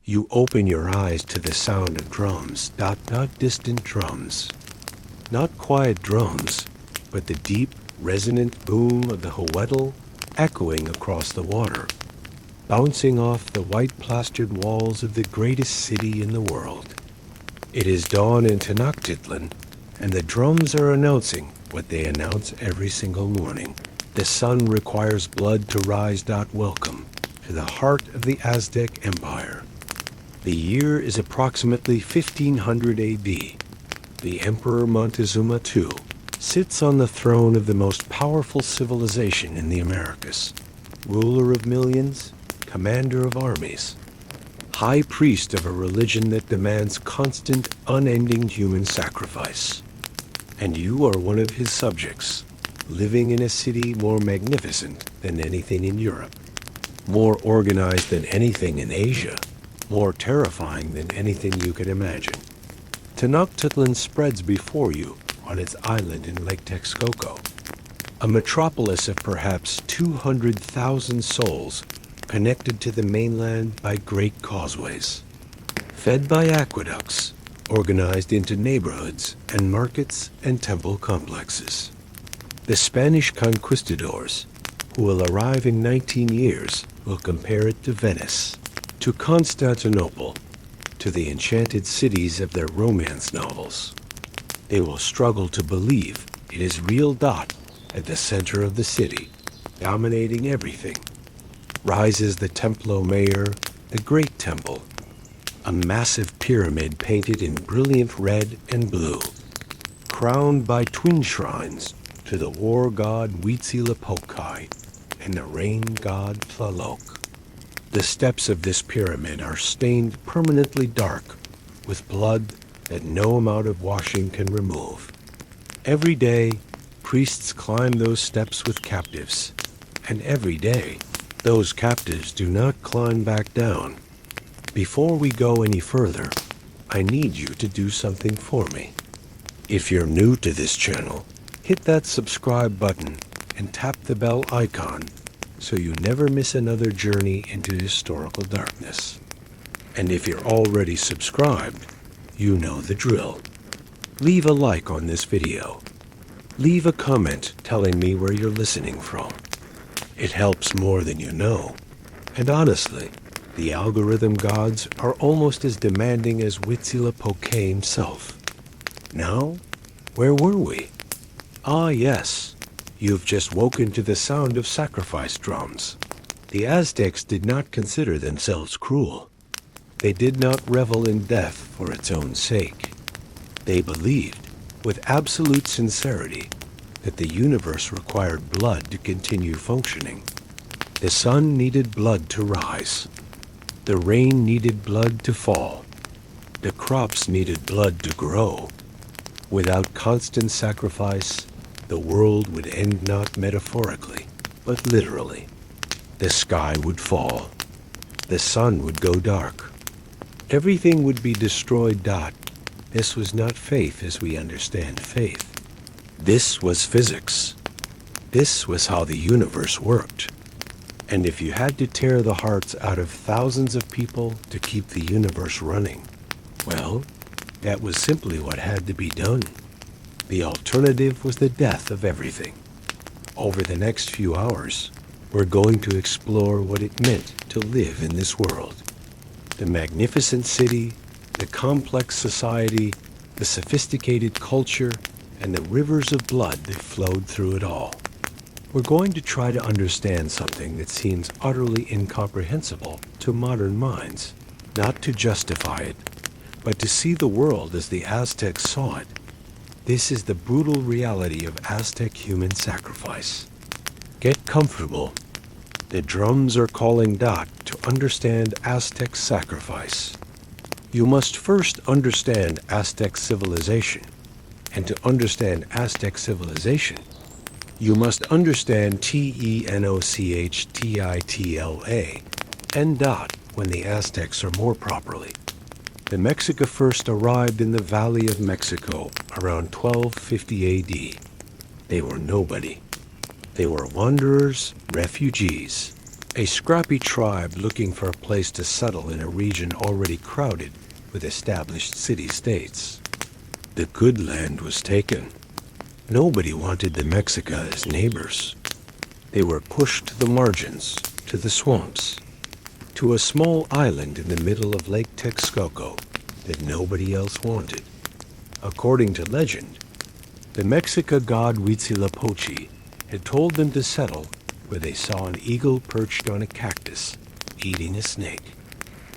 You open your eyes to the sound of drums, distant drums. Not quiet drums, but the deep, resonant boom of the huetl echoing across the water, bouncing off the white-plastered walls of the greatest city in the world. It is dawn in Tenochtitlan, and the drums are announcing what they announce every single morning. The sun requires blood to rise. Welcome to the heart of the Aztec Empire. The year is approximately 1500 AD. The Emperor Montezuma II sits on the throne of the most powerful civilization in the Americas, ruler of millions, commander of armies, high priest of a religion that demands constant, unending human sacrifice. And you are one of his subjects, living in a city more magnificent than anything in Europe, more organized than anything in Asia, more terrifying than anything you could imagine. Tenochtitlan spreads before you on its island in Lake Texcoco, a metropolis of perhaps 200,000 souls connected to the mainland by great causeways, fed by aqueducts, organized into neighborhoods and markets and temple complexes. The Spanish conquistadors, who will arrive in 19 years, will compare it to Venice, to Constantinople, to the enchanted cities of their romance novels. They will struggle to believe it is real. At the center of the city, dominating everything, rises the Templo Mayor, the Great Temple, a massive pyramid painted in brilliant red and blue, crowned by twin shrines to the war god Huitzilopochtli and the rain god Tlaloc. The steps of this pyramid are stained permanently dark with blood that no amount of washing can remove. Every day, priests climb those steps with captives, and every day, those captives do not climb back down. Before we go any further, I need you to do something for me. If you're new to this channel, hit that subscribe button and tap the bell icon so you never miss another journey into historical darkness. And if you're already subscribed, you know the drill. Leave a like on this video. Leave a comment telling me where you're listening from. It helps more than you know. And honestly, the algorithm gods are almost as demanding as Huitzilopochtli himself. Now, where were we? Ah, yes. You've just woken to the sound of sacrifice drums. The Aztecs did not consider themselves cruel. They did not revel in death for its own sake. They believed, with absolute sincerity, that the universe required blood to continue functioning. The sun needed blood to rise. The rain needed blood to fall. The crops needed blood to grow. Without constant sacrifice, the world would end not metaphorically, but literally. The sky would fall. The sun would go dark. Everything would be destroyed. This was not faith as we understand faith. This was physics. This was how the universe worked. And if you had to tear the hearts out of thousands of people to keep the universe running, well, that was simply what had to be done. The alternative was the death of everything. Over the next few hours, we're going to explore what it meant to live in this world. The magnificent city, the complex society, the sophisticated culture, and the rivers of blood that flowed through it all. We're going to try to understand something that seems utterly incomprehensible to modern minds, not to justify it, but to see the world as the Aztecs saw it. This is the brutal reality of Aztec human sacrifice. Get comfortable. The drums are calling to understand Aztec sacrifice. You must first understand Aztec civilization. And to understand Aztec civilization, you must understand Tenochtitla and when the Aztecs are more properly. The Mexica first arrived in the Valley of Mexico around 1250 AD. They were nobody. They were wanderers, refugees. a scrappy tribe looking for a place to settle in a region already crowded with established city-states. The good land was taken. Nobody wanted the Mexica as neighbors. They were pushed to the margins, to the swamps, to a small island in the middle of Lake Texcoco that nobody else wanted. According to legend, the Mexica god Huitzilopochtli had told them to settle where they saw an eagle perched on a cactus, eating a snake.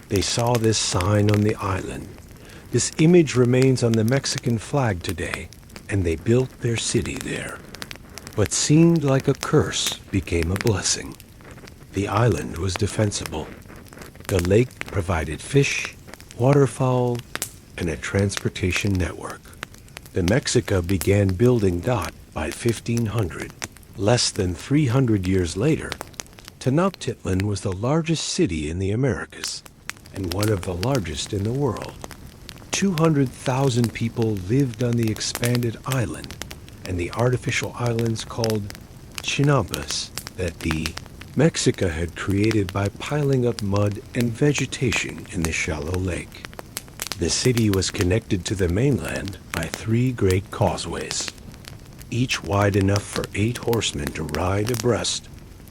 They saw this sign on the island. This image remains on the Mexican flag today, and they built their city there. What seemed like a curse became a blessing. The island was defensible. The lake provided fish, waterfowl, and a transportation network. The Mexica began building Dot by 1500. Less than 300 years later, Tenochtitlan was the largest city in the Americas and one of the largest in the world. 200,000 people lived on the expanded island and the artificial islands called chinampas that the Mexica had created by piling up mud and vegetation in the shallow lake. The city was connected to the mainland by 3 great causeways, each wide enough for 8 horsemen to ride abreast.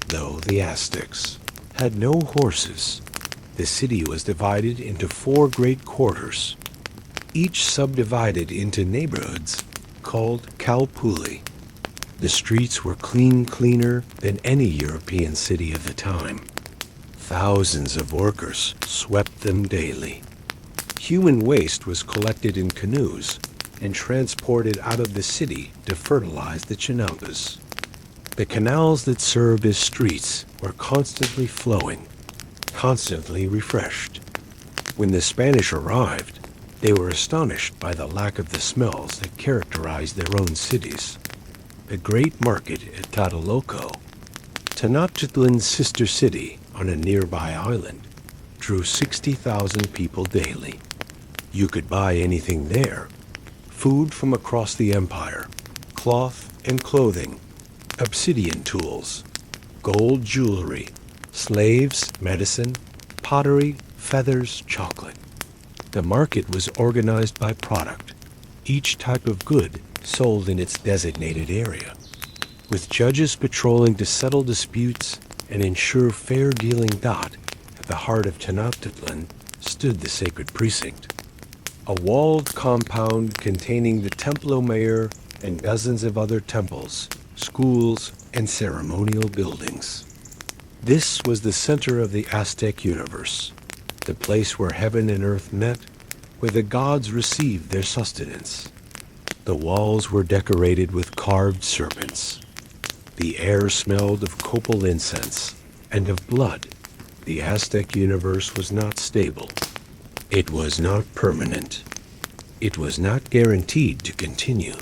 Though the Aztecs had no horses, the city was divided into 4 great quarters, each subdivided into neighborhoods called calpulli. The streets were cleaner than any European city of the time. Thousands of workers swept them daily. Human waste was collected in canoes and transported out of the city to fertilize the chinampas. The canals that served as streets were constantly flowing, constantly refreshed. When the Spanish arrived, they were astonished by the lack of the smells that characterized their own cities. The great market at Tlatelolco, Tenochtitlan's sister city on a nearby island, drew 60,000 people daily. You could buy anything there: food from across the empire, cloth and clothing, obsidian tools, gold jewelry, slaves, medicine, pottery, feathers, chocolate. The market was organized by product, each type of good sold in its designated area, with judges patrolling to settle disputes and ensure fair dealing. At the heart of Tenochtitlan stood the sacred precinct, a walled compound containing the Templo Mayor and dozens of other temples, schools, and ceremonial buildings. This was the center of the Aztec universe, the place where heaven and earth met, where the gods received their sustenance. The walls were decorated with carved serpents. The air smelled of copal incense and of blood. The Aztec universe was not stable. It was not permanent. It was not guaranteed to continue.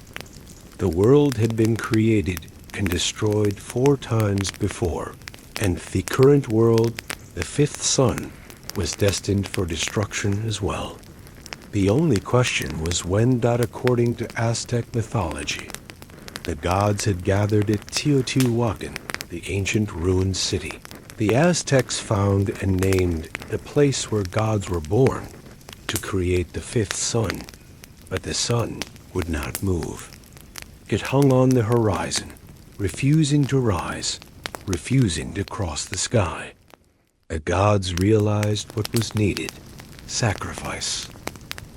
The world had been created and destroyed 4 times before, and the current world, the 5th sun, was destined for destruction as well. The only question was when. According to Aztec mythology, the gods had gathered at Teotihuacan, the ancient ruined city. The Aztecs found and named the place where gods were born to create the 5th sun, but the sun would not move. It hung on the horizon, refusing to rise, refusing to cross the sky. The gods realized what was needed: sacrifice.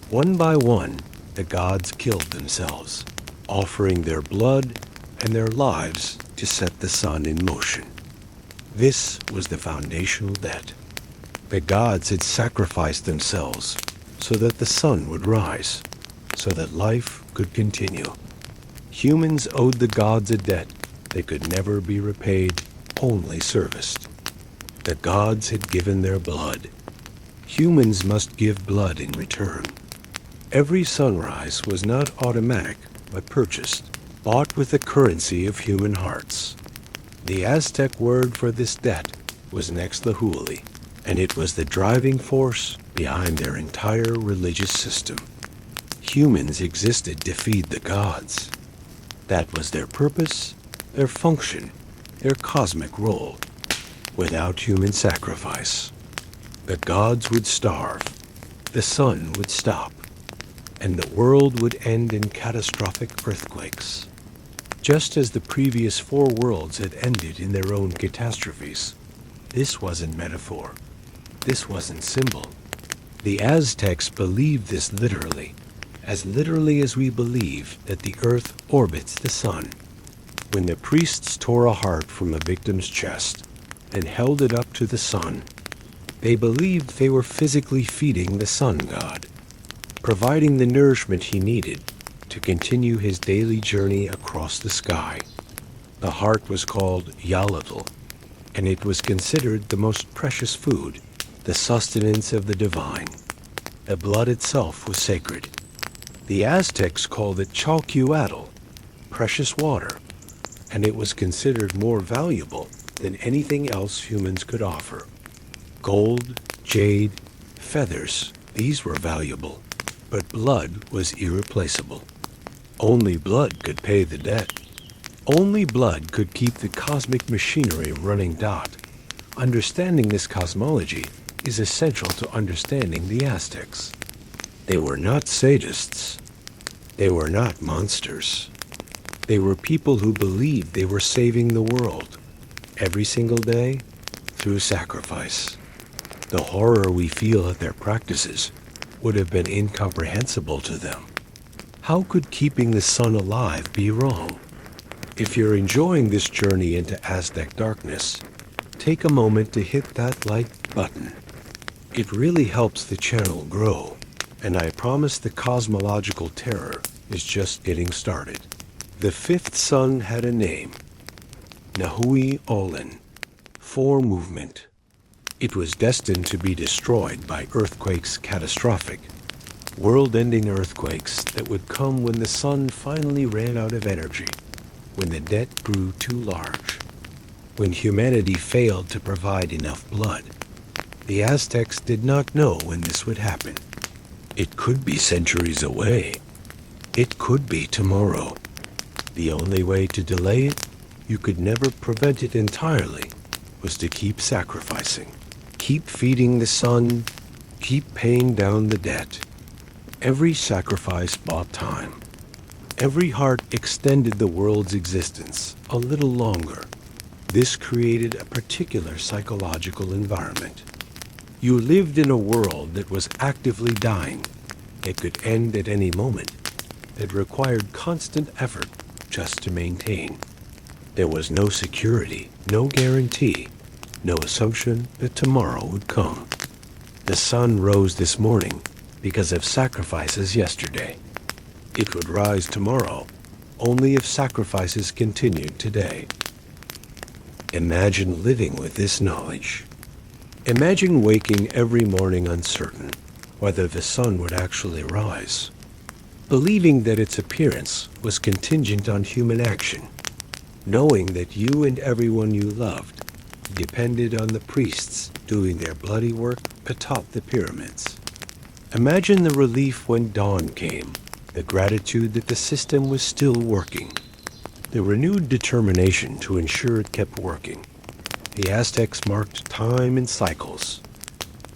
One by one, the gods killed themselves, offering their blood and their lives to set the sun in motion. This was the foundational debt. The gods had sacrificed themselves so that the sun would rise, so that life could continue. Humans owed the gods a debt that could never be repaid, only serviced. The gods had given their blood. Humans must give blood in return. Every sunrise was not automatic, but purchased, bought with the currency of human hearts. The Aztec word for this debt was Nextlahuali, and it was the driving force behind their entire religious system. Humans existed to feed the gods. That was their purpose, their function, their cosmic role. without human sacrifice. The gods would starve, the sun would stop, and the world would end in catastrophic earthquakes. Just as the previous 4 worlds had ended in their own catastrophes, this wasn't metaphor. This wasn't symbol. The Aztecs believed this literally as we believe that the earth orbits the sun. When the priests tore a heart from a victim's chest and held it up to the sun, they believed they were physically feeding the sun god, providing the nourishment he needed to continue his daily journey across the sky. The heart was called Yalatl, and it was considered the most precious food, the sustenance of the divine. The blood itself was sacred. The Aztecs called it Chalcuatl, precious water, and it was considered more valuable than anything else humans could offer. Gold, jade, feathers, these were valuable, but blood was irreplaceable. Only blood could pay the debt. Only blood could keep the cosmic machinery running. Understanding this cosmology is essential to understanding the Aztecs. They were not sadists. They were not monsters. They were people who believed they were saving the world, every single day, through sacrifice. The horror we feel at their practices would have been incomprehensible to them. How could keeping the sun alive be wrong? If you're enjoying this journey into Aztec darkness, take a moment to hit that like button. It really helps the channel grow, and I promise the cosmological terror is just getting started. The 5th sun had a name, Nahui Olin, 4 movement. It was destined to be destroyed by earthquakes catastrophic, world-ending earthquakes that would come when the sun finally ran out of energy, when the debt grew too large, when humanity failed to provide enough blood. The Aztecs did not know when this would happen. It could be centuries away. It could be tomorrow. The only way to delay it, you could never prevent it entirely, was to keep sacrificing. Keep feeding the sun, keep paying down the debt. Every sacrifice bought time. Every heart extended the world's existence a little longer. This created a particular psychological environment. You lived in a world that was actively dying. It could end at any moment. It required constant effort just to maintain. There was no security, no guarantee, no assumption that tomorrow would come. The sun rose this morning because of sacrifices yesterday. It would rise tomorrow only if sacrifices continued today. Imagine living with this knowledge. Imagine waking every morning uncertain whether the sun would actually rise, believing that its appearance was contingent on human action, knowing that you and everyone you loved depended on the priests doing their bloody work atop the pyramids. Imagine the relief when dawn came, the gratitude that the system was still working, the renewed determination to ensure it kept working. The Aztecs marked time in cycles,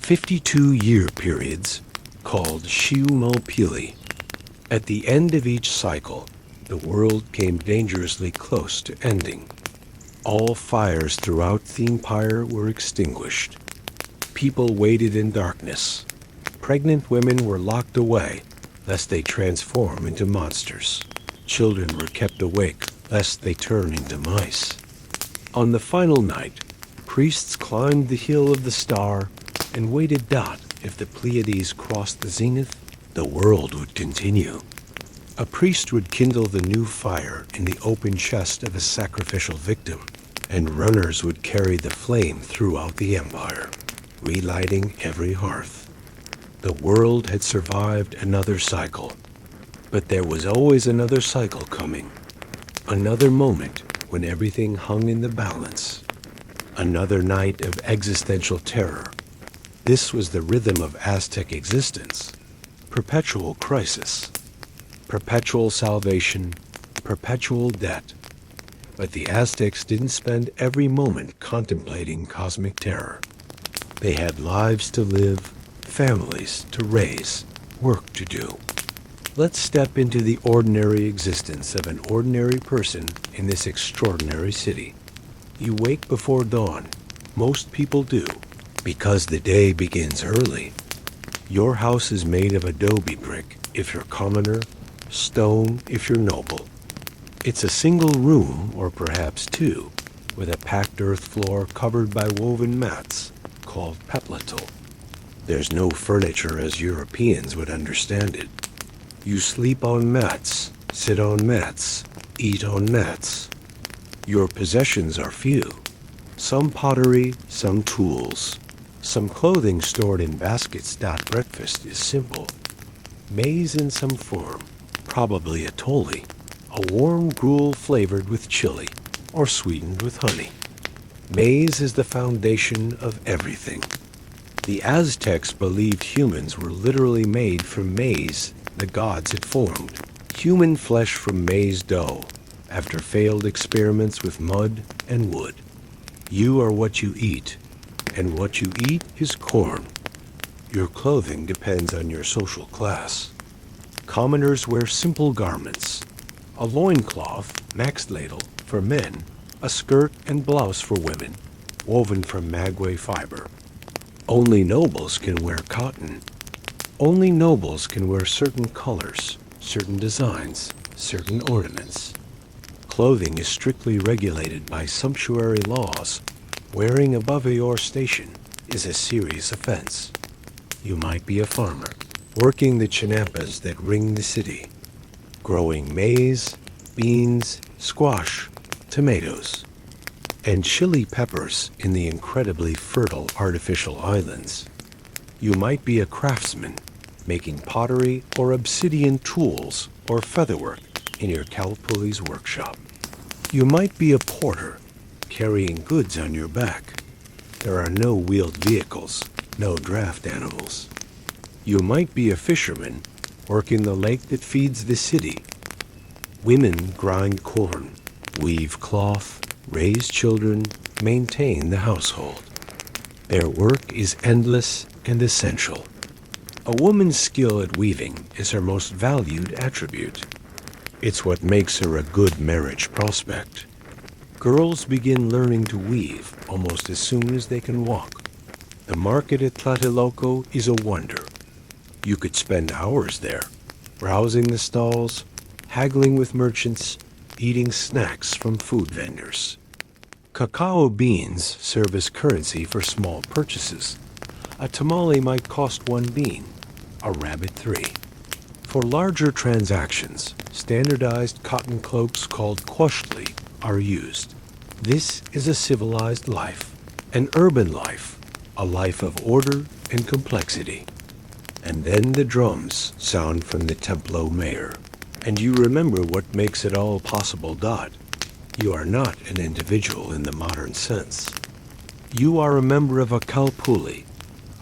52-year periods called Xiumopili. At the end of each cycle, the world came dangerously close to ending. All fires throughout the empire were extinguished. People waited in darkness. Pregnant women were locked away, lest they transform into monsters. Children were kept awake, lest they turn into mice. On the final night, priests climbed the hill of the star and waited. If the Pleiades crossed the zenith, the world would continue. A priest would kindle the new fire in the open chest of a sacrificial victim, and runners would carry the flame throughout the empire, relighting every hearth. The world had survived another cycle, but there was always another cycle coming, another moment when everything hung in the balance, another night of existential terror. This was the rhythm of Aztec existence, perpetual crisis, perpetual salvation, perpetual debt. But the Aztecs didn't spend every moment contemplating cosmic terror. They had lives to live, families to raise, work to do. Let's step into the ordinary existence of an ordinary person in this extraordinary city. You wake before dawn. Most people do, because the day begins early. Your house is made of adobe brick if you're commoner, stone if you're noble. It's a single room, or perhaps two, with a packed earth floor covered by woven mats called peplitl. There's no furniture as Europeans would understand it. You sleep on mats, sit on mats, eat on mats. Your possessions are few. Some pottery, some tools, some clothing stored in baskets. Breakfast is simple. Maize in some form, probably a tolli, a warm gruel flavored with chili or sweetened with honey. Maize is the foundation of everything. The Aztecs believed humans were literally made from maize the gods had formed. Human flesh from maize dough, after failed experiments with mud and wood. You are what you eat, and what you eat is corn. Your clothing depends on your social class. Commoners wear simple garments, a loincloth, maxtladel, for men, a skirt and blouse for women, woven from maguey fiber. Only nobles can wear cotton. Only nobles can wear certain colors, certain designs, certain ornaments. Clothing is strictly regulated by sumptuary laws. Wearing above your station is a serious offense. You might be a farmer, working the chinampas that ring the city, growing maize, beans, squash, tomatoes, and chili peppers in the incredibly fertile artificial islands. You might be a craftsman, making pottery or obsidian tools or featherwork in your calpulli's workshop. You might be a porter, carrying goods on your back. There are no wheeled vehicles, no draft animals. You might be a fisherman, working the lake that feeds the city. Women grind corn, weave cloth, raise children, maintain the household. Their work is endless and essential. A woman's skill at weaving is her most valued attribute. It's what makes her a good marriage prospect. Girls begin learning to weave almost as soon as they can walk. The market at Tlatelolco is a wonder. You could spend hours there, browsing the stalls, haggling with merchants, eating snacks from food vendors. Cacao beans serve as currency for small purchases. A tamale might cost 1 bean, a rabbit 3. For larger transactions, standardized cotton cloaks called quoshli are used. This is a civilized life, an urban life, a life of order and complexity. And then the drums sound from the Templo mayor, and you remember what makes it all possible. You are not an individual in the modern sense. You are a member of a calpulli,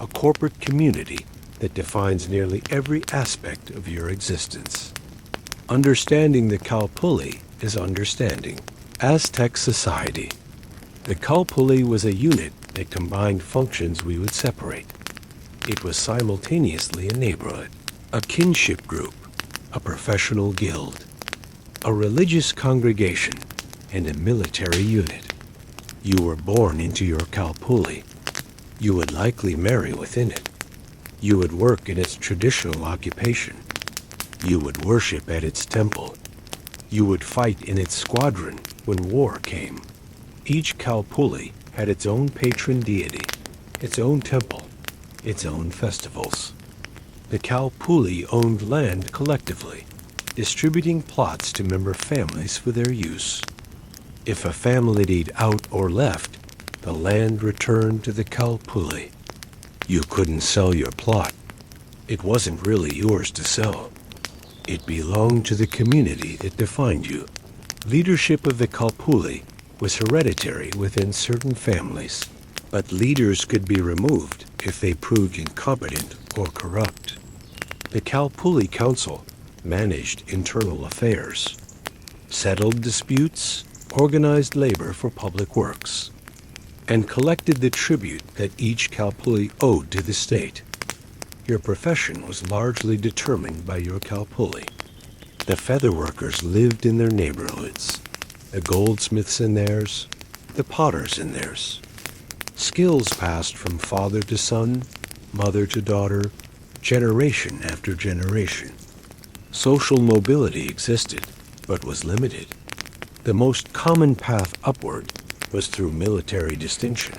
a corporate community that defines nearly every aspect of your existence. Understanding the calpulli is understanding Aztec society. The calpulli was a unit that combined functions we would separate. It was simultaneously a neighborhood, a kinship group, a professional guild, a religious congregation, and a military unit. You were born into your calpulli. You would likely marry within it. You would work in its traditional occupation. You would worship at its temple. You would fight in its squadron when war came. Each calpulli had its own patron deity, its own temple, its own festivals. The calpulli owned land collectively, distributing plots to member families for their use. If a family died out or left, the land returned to the calpulli. You couldn't sell your plot. It wasn't really yours to sell. It belonged to the community that defined you. Leadership of the calpulli was hereditary within certain families, but leaders could be removed if they proved incompetent or corrupt. The calpulli council managed internal affairs, settled disputes, organized labor for public works, and collected the tribute that each calpulli owed to the state. Your profession was largely determined by your calpulli. The feather workers lived in their neighborhoods, the goldsmiths in theirs, the potters in theirs. Skills passed from father to son, mother to daughter, generation after generation. Social mobility existed, but was limited. The most common path upward was through military distinction,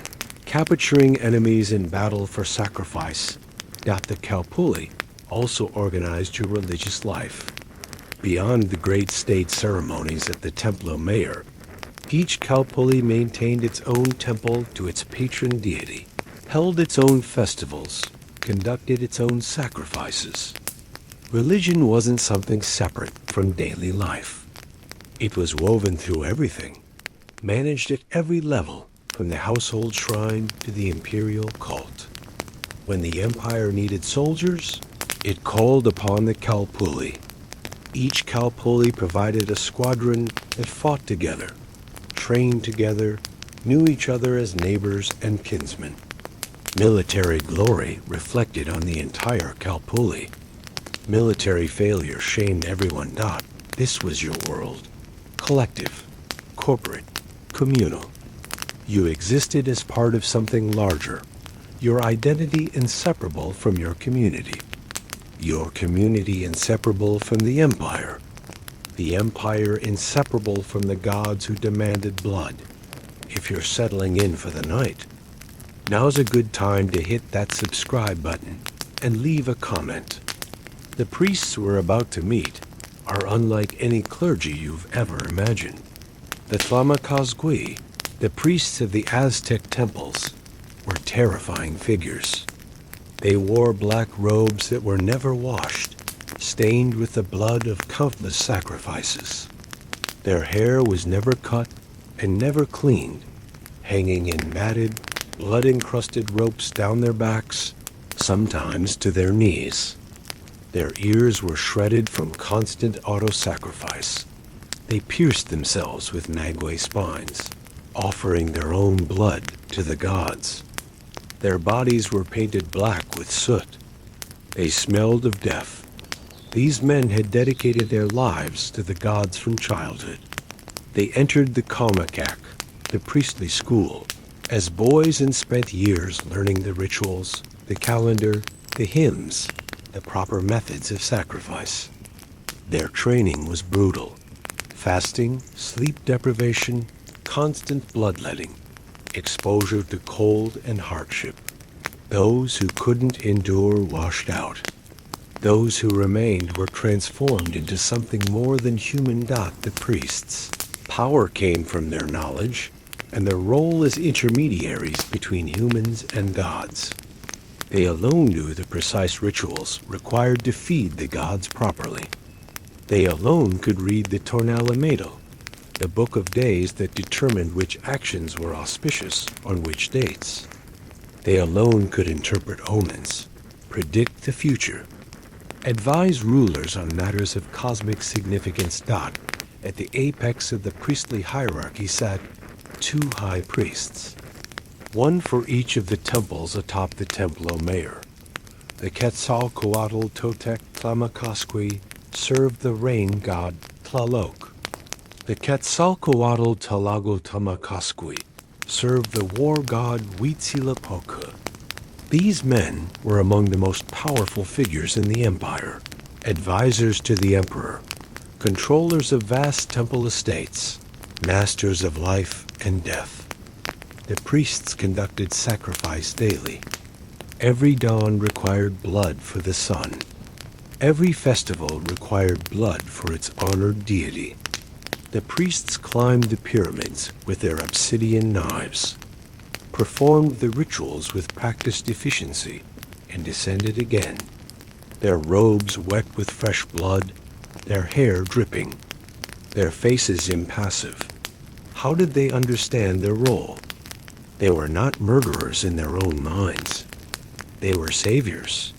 capturing enemies in battle for sacrifice. The calpulli also organized your religious life. Beyond the great state ceremonies at the Templo Mayor, each calpulli maintained its own temple to its patron deity, held its own festivals, conducted its own sacrifices. Religion wasn't something separate from daily life. It was woven through everything, managed at every level, from the household shrine to the imperial cult. When the empire needed soldiers, it called upon the calpulli. Each calpulli provided a squadron that fought together, trained together, knew each other as neighbors and kinsmen. Military glory reflected on the entire calpulli. Military failure shamed everyone. This was your world. Collective, corporate, communal. You existed as part of something larger, your identity inseparable from your community. Your community inseparable from the empire inseparable from the gods who demanded blood. If you're settling in for the night, now's a good time to hit that subscribe button and leave a comment. The priests we're about to meet are unlike any clergy you've ever imagined. The Tlamacazqui, the priests of the Aztec temples, were terrifying figures. They wore black robes that were never washed, stained with the blood of countless sacrifices. Their hair was never cut and never cleaned, hanging in matted, blood-encrusted ropes down their backs, sometimes to their knees. Their ears were shredded from constant auto-sacrifice. They pierced themselves with maguey spines, offering their own blood to the gods. Their bodies were painted black with soot. They smelled of death. These men had dedicated their lives to the gods from childhood. They entered the Kalmakak, the priestly school, as boys and spent years learning the rituals, the calendar, the hymns, the proper methods of sacrifice. Their training was brutal. Fasting, sleep deprivation, constant bloodletting, exposure to cold and hardship. Those who couldn't endure washed out. Those who remained were transformed into something more than human. The priests. Power came from their knowledge, and their role as intermediaries between humans and gods. They alone knew the precise rituals required to feed the gods properly. They alone could read the Tornalamado, the book of days that determined which actions were auspicious on which dates. They alone could interpret omens, predict the future, advise rulers on matters of cosmic significance. At the apex of the priestly hierarchy sat 2 high priests, one for each of the temples atop the Templo Mayor. The Quetzalcoatl Totec Tlamacazqui served the rain god Tlaloc. The Quetzalcoatl Talago Tlamacazqui served the war god Huitzilopochtli. These men were among the most powerful figures in the empire, advisors to the emperor, controllers of vast temple estates, masters of life and death. The priests conducted sacrifice daily. Every dawn required blood for the sun. Every festival required blood for its honored deity. The priests climbed the pyramids with their obsidian knives, performed the rituals with practiced efficiency, and descended again, their robes wet with fresh blood, their hair dripping, their faces impassive. How did they understand their role? They were not murderers in their own minds. They were saviors.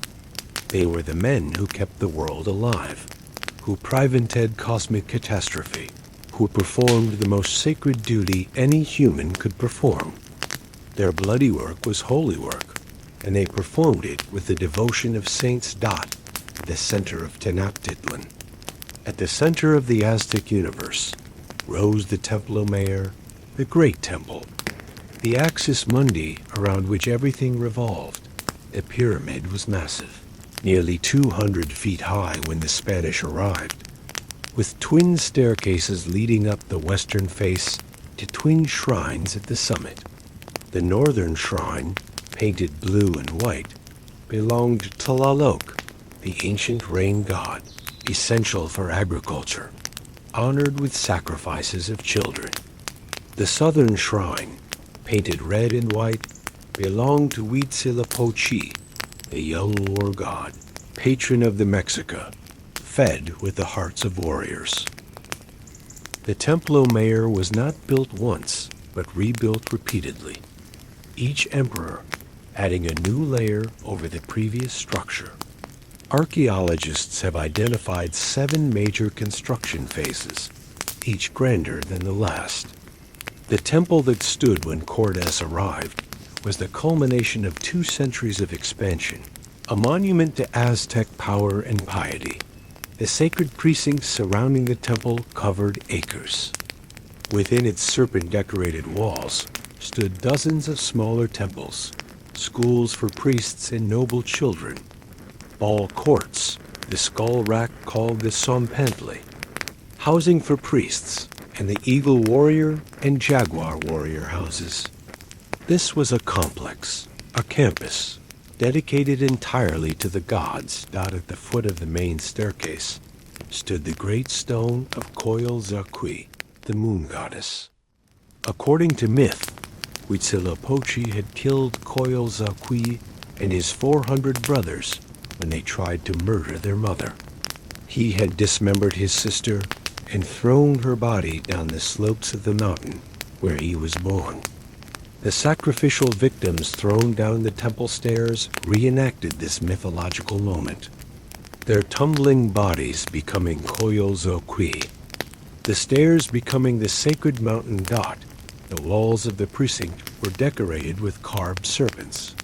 They were the men who kept the world alive, who prevented cosmic catastrophe, who performed the most sacred duty any human could perform. Their bloody work was holy work, and they performed it with the devotion of Saints at the center of Tenochtitlan. At the center of the Aztec universe rose the Templo Mayor, the Great Temple, the axis mundi around which everything revolved. The pyramid was massive, nearly 200 feet high when the Spanish arrived, with twin staircases leading up the western face to twin shrines at the summit. The northern shrine, painted blue and white, belonged to Tlaloc, the ancient rain god, essential for agriculture, honored with sacrifices of children. The southern shrine, painted red and white, belonged to Huitzilopochtli, the young war god, patron of the Mexica, fed with the hearts of warriors. The Templo Mayor was not built once, but rebuilt repeatedly, each emperor adding a new layer over the previous structure. Archaeologists have identified 7 major construction phases, each grander than the last. The temple that stood when Cortés arrived was the culmination of 2 centuries of expansion, a monument to Aztec power and piety. The sacred precincts surrounding the temple covered acres. Within its serpent-decorated walls stood dozens of smaller temples, schools for priests and noble children, ball courts, the skull rack called the Sompantle, housing for priests, and the eagle warrior and jaguar warrior houses. This was a complex, a campus, dedicated entirely to the gods. At the foot of the main staircase stood the great stone of Coyolxauhqui, the moon goddess. According to myth, Huitzilopochtli had killed Coyolxauhqui and his 400 brothers when they tried to murder their mother. He had dismembered his sister and thrown her body down the slopes of the mountain where he was born. The sacrificial victims thrown down the temple stairs reenacted this mythological moment, their tumbling bodies becoming Coyolxauhqui, the stairs becoming the sacred mountain dot. The walls of the precinct were decorated with carved serpents,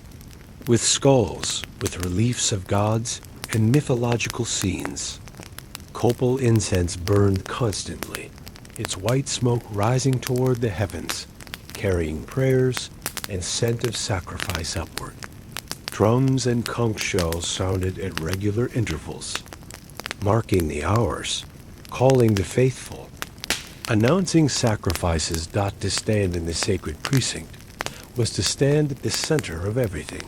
with skulls, with reliefs of gods and mythological scenes. Copal incense burned constantly, its white smoke rising toward the heavens, carrying prayers and scent of sacrifice upward. Drums and conch shells sounded at regular intervals, marking the hours, calling the faithful, announcing sacrifices. To stand in the sacred precinct was to stand at the center of everything,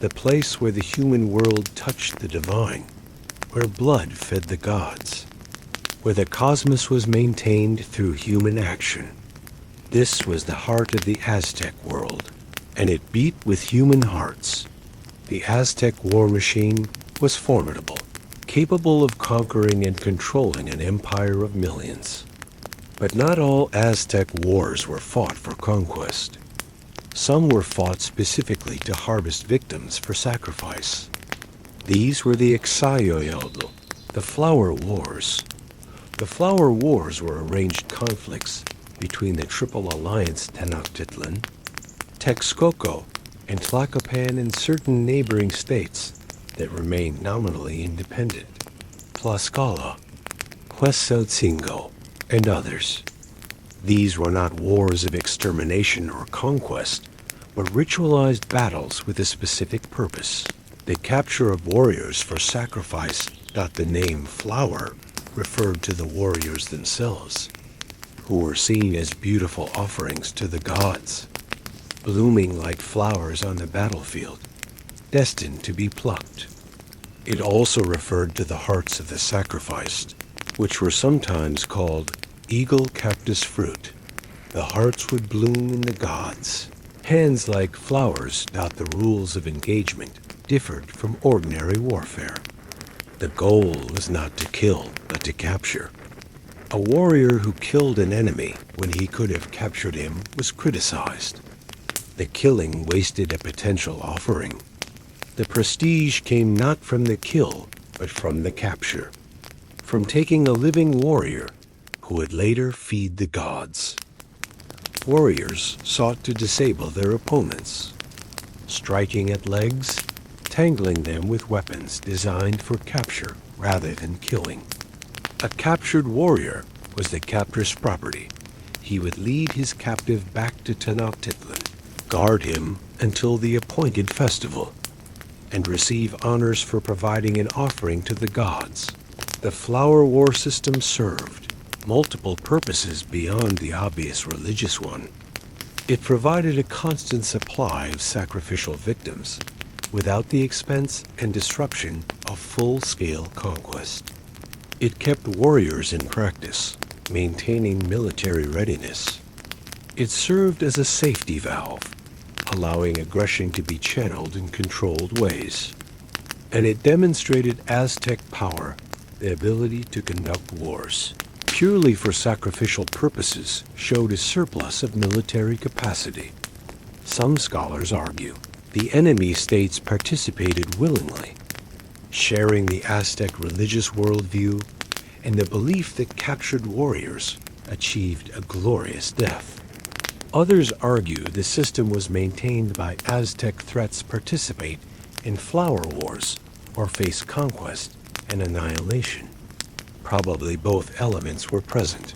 the place where the human world touched the divine, where blood fed the gods, where the cosmos was maintained through human action. This was the heart of the Aztec world, and it beat with human hearts. The Aztec war machine was formidable, capable of conquering and controlling an empire of millions. But not all Aztec wars were fought for conquest. Some were fought specifically to harvest victims for sacrifice. These were the Ixayolotl, the Flower Wars. The Flower Wars were arranged conflicts between the Triple Alliance Tenochtitlan, Texcoco, and Tlacopan and certain neighboring states that remained nominally independent, Tlaxcala, Huehuetenango, and others. These were not wars of extermination or conquest, but ritualized battles with a specific purpose, the capture of warriors for sacrifice. The name flower referred to the warriors themselves, who were seen as beautiful offerings to the gods, blooming like flowers on the battlefield, destined to be plucked. It also referred to the hearts of the sacrificed, which were sometimes called eagle cactus fruit. The hearts would bloom in the gods. Hands like flowers. The rules of engagement differed from ordinary warfare. The goal was not to kill, but to capture. A warrior who killed an enemy when he could have captured him was criticized. The killing wasted a potential offering. The prestige came not from the kill, but from the capture, from taking a living warrior who would later feed the gods. Warriors sought to disable their opponents, striking at legs, tangling them with weapons designed for capture rather than killing. A captured warrior was the captor's property. He would lead his captive back to Tenochtitlan, guard him until the appointed festival, and receive honors for providing an offering to the gods. The flower war system served multiple purposes beyond the obvious religious one. It provided a constant supply of sacrificial victims, without the expense and disruption of full-scale conquest. It kept warriors in practice, maintaining military readiness. It served as a safety valve, allowing aggression to be channeled in controlled ways. And it demonstrated Aztec power, the ability to conduct wars, purely for sacrificial purposes, showed a surplus of military capacity. Some scholars argue the enemy states participated willingly, sharing the Aztec religious worldview and the belief that captured warriors achieved a glorious death. Others argue the system was maintained by Aztec threats participate in flower wars or face conquest and annihilation. Probably both elements were present.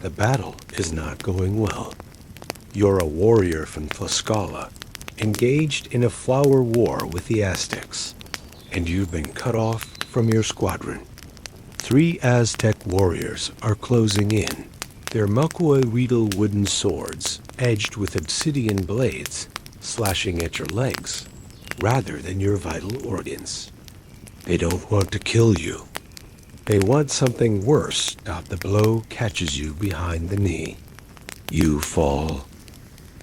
The battle is not going well. You're a warrior from Tlaxcala, engaged in a flower war with the Aztecs, and you've been cut off from your squadron. 3 Aztec warriors are closing in, their macuahuitl wooden swords, edged with obsidian blades, slashing at your legs, rather than your vital organs. They don't want to kill you. They want something worse. The blow catches you behind the knee. You fall.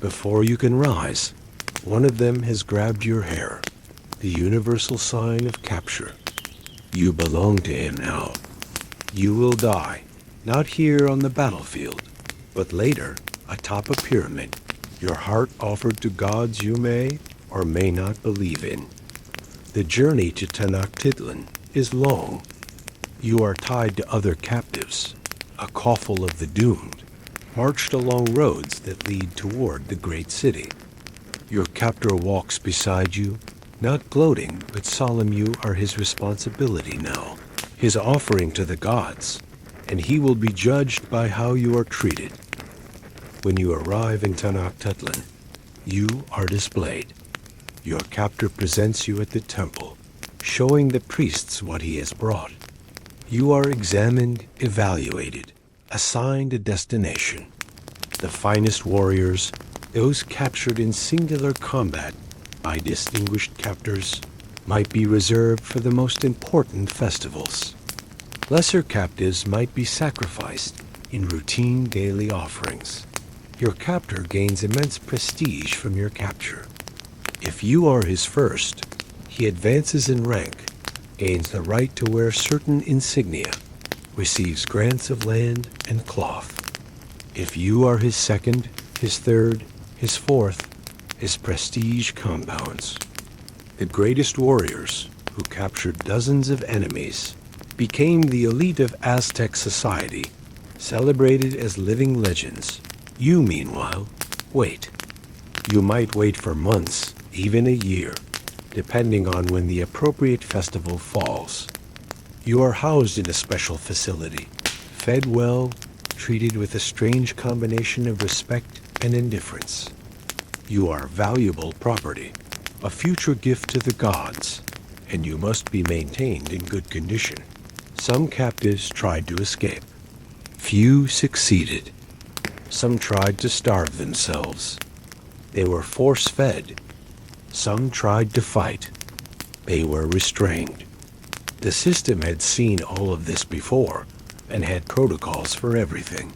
Before you can rise, one of them has grabbed your hair, the universal sign of capture. You belong to him now. You will die, not here on the battlefield, but later atop a pyramid, your heart offered to gods you may or may not believe in. The journey to Tenochtitlan is long. You are tied to other captives, a coffle of the doomed, marched along roads that lead toward the great city. Your captor walks beside you, not gloating, but solemn. You are his responsibility now, his offering to the gods, and he will be judged by how you are treated. When you arrive in Tenochtitlan, you are displayed. Your captor presents you at the temple, showing the priests what he has brought. You are examined, evaluated, assigned a destination. The finest warriors, those captured in singular combat by distinguished captors, might be reserved for the most important festivals. Lesser captives might be sacrificed in routine daily offerings. Your captor gains immense prestige from your capture. If you are his first, he advances in rank, gains the right to wear certain insignia, receives grants of land and cloth. If you are his second, his third, his fourth, his prestige compounds. The greatest warriors, who captured dozens of enemies, became the elite of Aztec society, celebrated as living legends. You, meanwhile, wait. You might wait for months, even a year, depending on when the appropriate festival falls. You are housed in a special facility, fed well, treated with a strange combination of respect and indifference. You are valuable property, a future gift to the gods, and you must be maintained in good condition. Some captives tried to escape. Few succeeded. Some tried to starve themselves. They were force-fed. Some tried to fight. They were restrained. The system had seen all of this before and had protocols for everything.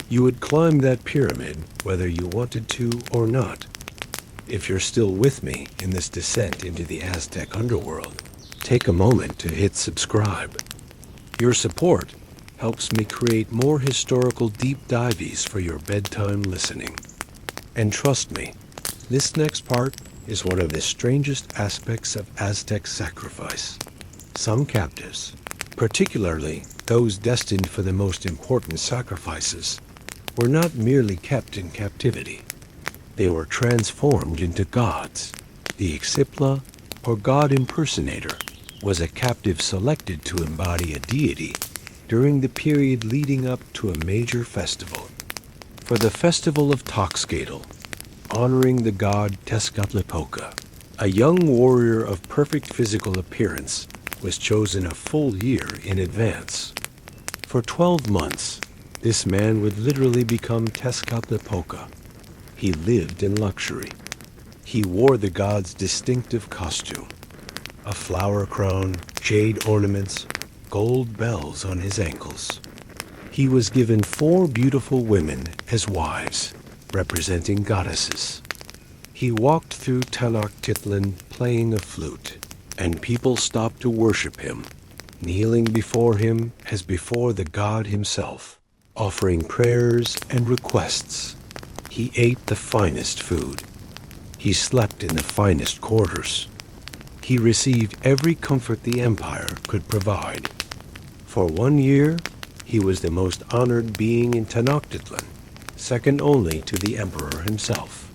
You would climb that pyramid whether you wanted to or not. If you're still with me in this descent into the Aztec underworld, take a moment to hit subscribe. Your support helps me create more historical deep dives for your bedtime listening. And trust me, this next part is one of the strangest aspects of Aztec sacrifice. Some captives, Particularly, those destined for the most important sacrifices were not merely kept in captivity. They were transformed into gods. The Xipla, or god impersonator, was a captive selected to embody a deity during the period leading up to a major festival. For the festival of Toxcatl, honoring the god Tezcatlipoca, a young warrior of perfect physical appearance was chosen a full year in advance. For 12 months, this man would literally become Tezcatlipoca. He lived in luxury. He wore the god's distinctive costume, a flower crown, jade ornaments, gold bells on his ankles. He was given 4 beautiful women as wives, representing goddesses. He walked through Tenochtitlan playing a flute, and people stopped to worship him, kneeling before him as before the god himself, offering prayers and requests. He ate the finest food. He slept in the finest quarters. He received every comfort the empire could provide. For 1 year, he was the most honored being in Tenochtitlan, second only to the emperor himself.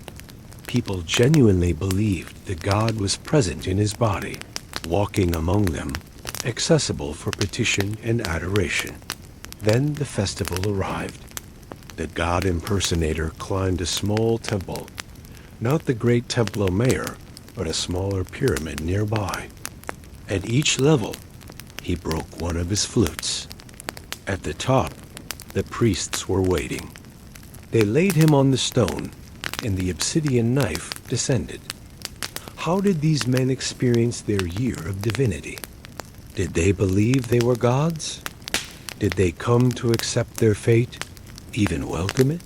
People genuinely believed the god was present in his body, walking among them, accessible for petition and adoration. Then the festival arrived. The god impersonator climbed a small temple, not the great Templo Mayor, but a smaller pyramid nearby. At each level, he broke one of his flutes. At the top, the priests were waiting. They laid him on the stone, and the obsidian knife descended. How did these men experience their year of divinity? Did they believe they were gods? Did they come to accept their fate, even welcome it?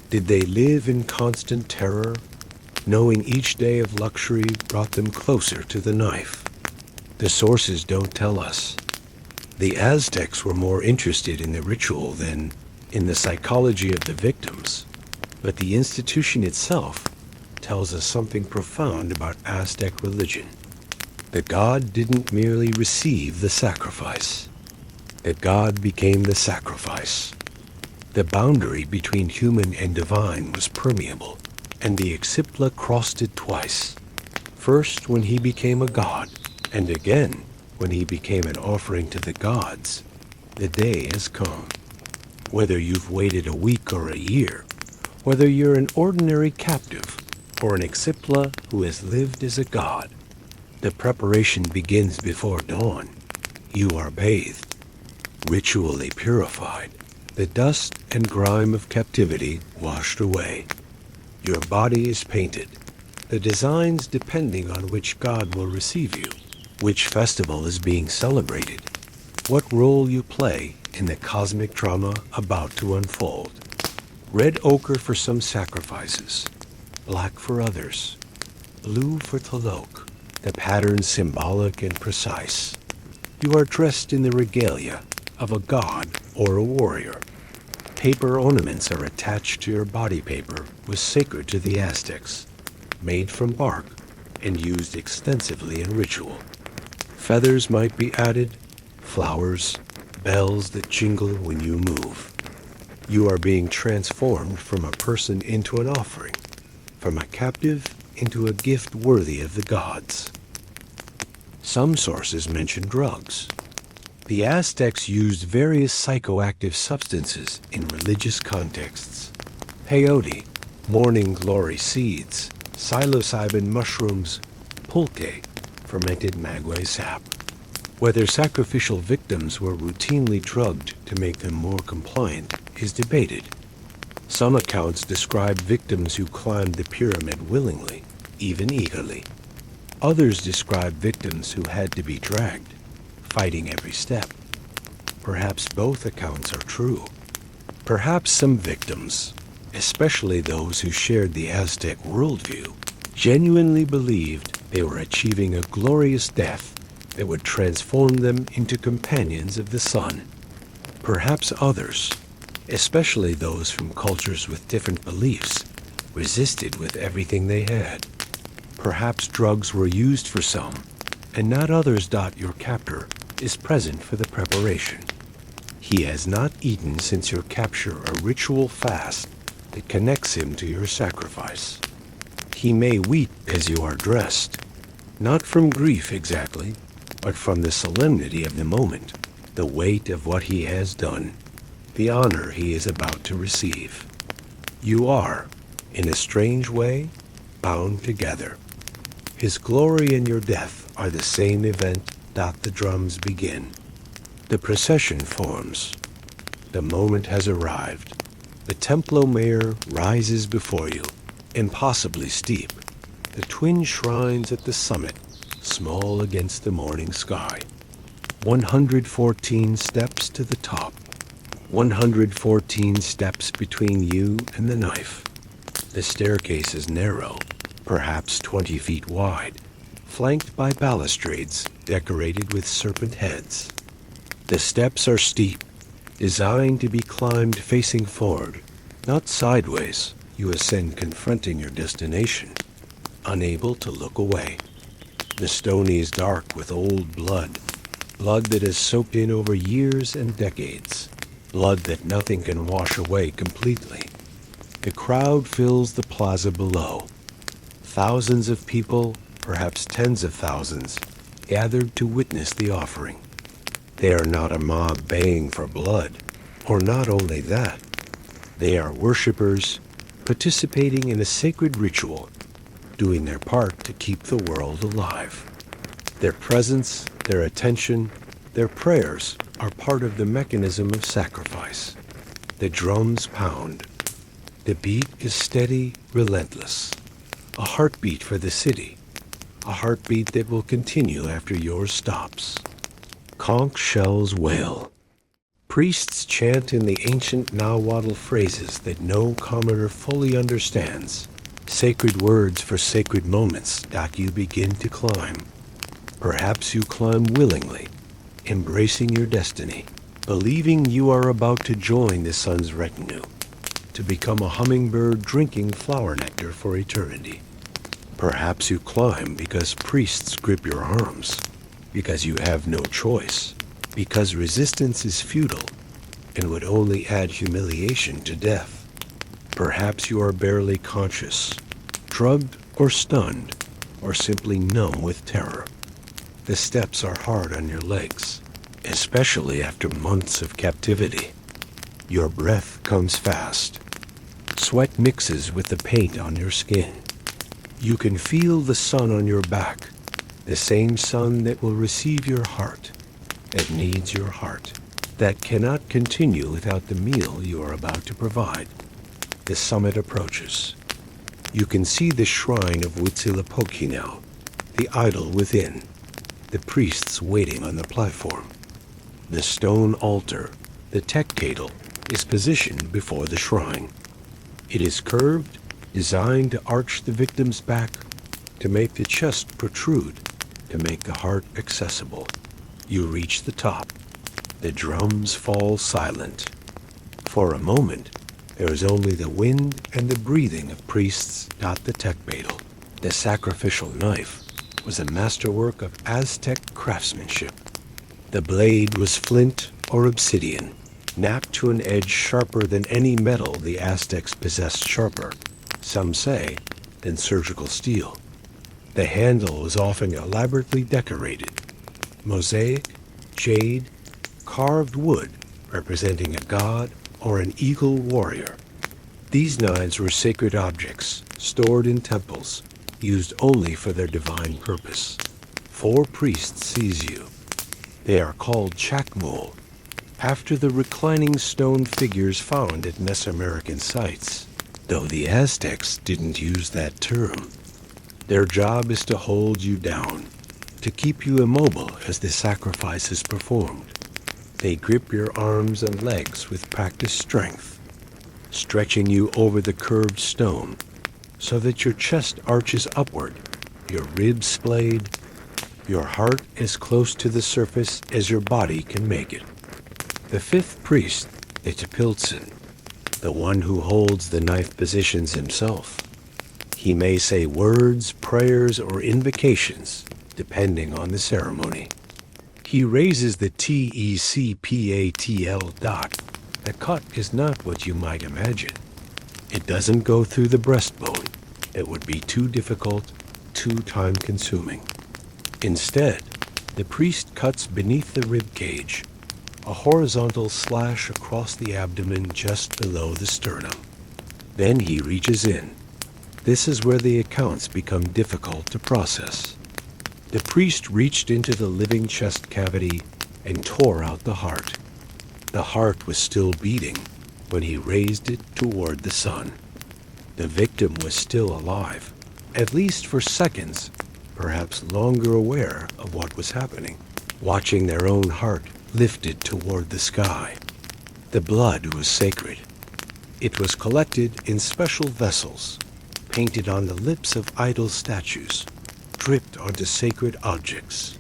Did they live in constant terror, knowing each day of luxury brought them closer to the knife? The sources don't tell us. The Aztecs were more interested in the ritual than in the psychology of the victims, but the institution itself tells us something profound about Aztec religion. The god didn't merely receive the sacrifice. The god became the sacrifice. The boundary between human and divine was permeable, and the Xipla crossed it twice. First when he became a god, and again when he became an offering to the gods. The day has come. Whether you've waited a week or a year, whether you're an ordinary captive or an Xipla who has lived as a god, the preparation begins before dawn. You are bathed, ritually purified, the dust and grime of captivity washed away. Your body is painted, the designs depending on which god will receive you, which festival is being celebrated, what role you play in the cosmic drama about to unfold. Red ochre for some sacrifices, black for others, blue for Tlaloc, the pattern symbolic and precise. You are dressed in the regalia of a god or a warrior. Paper ornaments are attached to your body. Paper was sacred to the Aztecs, made from bark and used extensively in ritual. Feathers might be added, flowers, bells that jingle when you move. You are being transformed from a person into an offering, from a captive into a gift worthy of the gods. Some sources mention drugs. The Aztecs used various psychoactive substances in religious contexts. Peyote, morning glory seeds, psilocybin mushrooms, pulque, fermented maguey sap. Whether sacrificial victims were routinely drugged to make them more compliant is debated. Some accounts describe victims who climbed the pyramid willingly, even eagerly. Others describe victims who had to be dragged, fighting every step. Perhaps both accounts are true. Perhaps some victims, especially those who shared the Aztec worldview, genuinely believed they were achieving a glorious death that would transform them into companions of the sun. Perhaps others, especially those from cultures with different beliefs, resisted with everything they had. Perhaps drugs were used for some, and not others. Your captor is present for the preparation. He has not eaten since your capture a ritual fast that connects him to your sacrifice. He may weep as you are dressed, not from grief exactly, but from the solemnity of the moment, the weight of what he has done, the honor he is about to receive. You are, in a strange way, bound together. His glory and your death are the same event. The drums begin. The procession forms. The moment has arrived. The Templo Mayor rises before you, impossibly steep. The twin shrines at the summit, small against the morning sky. 114 steps to the top. 114 steps between you and the knife. The staircase is narrow, perhaps 20 feet wide, flanked by balustrades decorated with serpent heads. The steps are steep, designed to be climbed facing forward, not sideways. You ascend confronting your destination, unable to look away. The stone is dark with old blood, blood that has soaked in over years and decades, blood that nothing can wash away completely. The crowd fills the plaza below. Thousands of people, perhaps tens of thousands, gathered to witness the offering. They are not a mob baying for blood, or not only that. They are worshippers participating in a sacred ritual, doing their part to keep the world alive. Their presence, their attention, their prayers are part of the mechanism of sacrifice. The drums pound. The beat is steady, relentless. A heartbeat for the city. A heartbeat that will continue after yours stops. Conch shells wail. Priests chant in the ancient Nahuatl phrases that no commoner fully understands. Sacred words for sacred moments that you begin to climb. Perhaps you climb willingly, embracing your destiny, believing you are about to join the sun's retinue, to become a hummingbird drinking flower nectar for eternity. Perhaps you climb because priests grip your arms, because you have no choice, because resistance is futile and would only add humiliation to death. Perhaps you are barely conscious, drugged or stunned, or simply numb with terror. The steps are hard on your legs, especially after months of captivity. Your breath comes fast. Sweat mixes with the paint on your skin. You can feel the sun on your back, the same sun that will receive your heart, that needs your heart, that cannot continue without the meal you are about to provide. The summit approaches. You can see the shrine of Huitzilopochtli now, the idol within, the priests waiting on the platform. The stone altar, the Tenochtitlan, is positioned before the shrine. It is curved, designed to arch the victim's back, to make the chest protrude, to make the heart accessible. You reach the top. The drums fall silent. For a moment, there is only the wind and the breathing of priests. The Tenochtitlan, the sacrificial knife, was a masterwork of Aztec craftsmanship. The blade was flint or obsidian, knapped to an edge sharper than any metal the Aztecs possessed, sharper, some say, than surgical steel. The handle was often elaborately decorated. Mosaic, jade, carved wood representing a god or an eagle warrior. These knives were sacred objects stored in temples, used only for their divine purpose. 4 priests seize you. They are called chacmul, after the reclining stone figures found at Mesoamerican sites, though the Aztecs didn't use that term. Their job is to hold you down, to keep you immobile as the sacrifice is performed. They grip your arms and legs with practiced strength, stretching you over the curved stone so that your chest arches upward, your ribs splayed, your heart as close to the surface as your body can make it. The 5th priest, the Tepiltzin, the one who holds the knife positions himself. He may say words, prayers, or invocations, depending on the ceremony. He raises the TECPATL dot. The cut is not what you might imagine. It doesn't go through the breastbone. It would be too difficult, too time-consuming. Instead, the priest cuts beneath the rib cage, a horizontal slash across the abdomen just below the sternum. Then he reaches in. This is where the accounts become difficult to process. The priest reached into the living chest cavity and tore out the heart. The heart was still beating when he raised it toward the sun. The victim was still alive, at least for seconds, perhaps longer, aware of what was happening, watching their own heart lifted toward the sky. The blood was sacred. It was collected in special vessels, painted on the lips of idol statues, dripped onto sacred objects.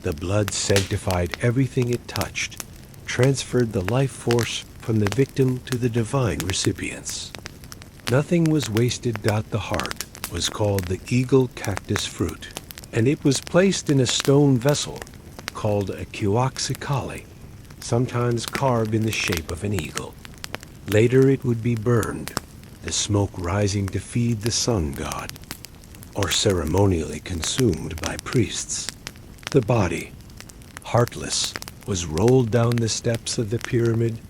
The blood sanctified everything it touched, transferred the life force from the victim to the divine recipients. Nothing was wasted. The heart was called the eagle cactus fruit, and it was placed in a stone vessel called a kiwaxikali, sometimes carved in the shape of an eagle. Later it would be burned, the smoke rising to feed the sun god, or ceremonially consumed by priests. The body, heartless, was rolled down the steps of the pyramid,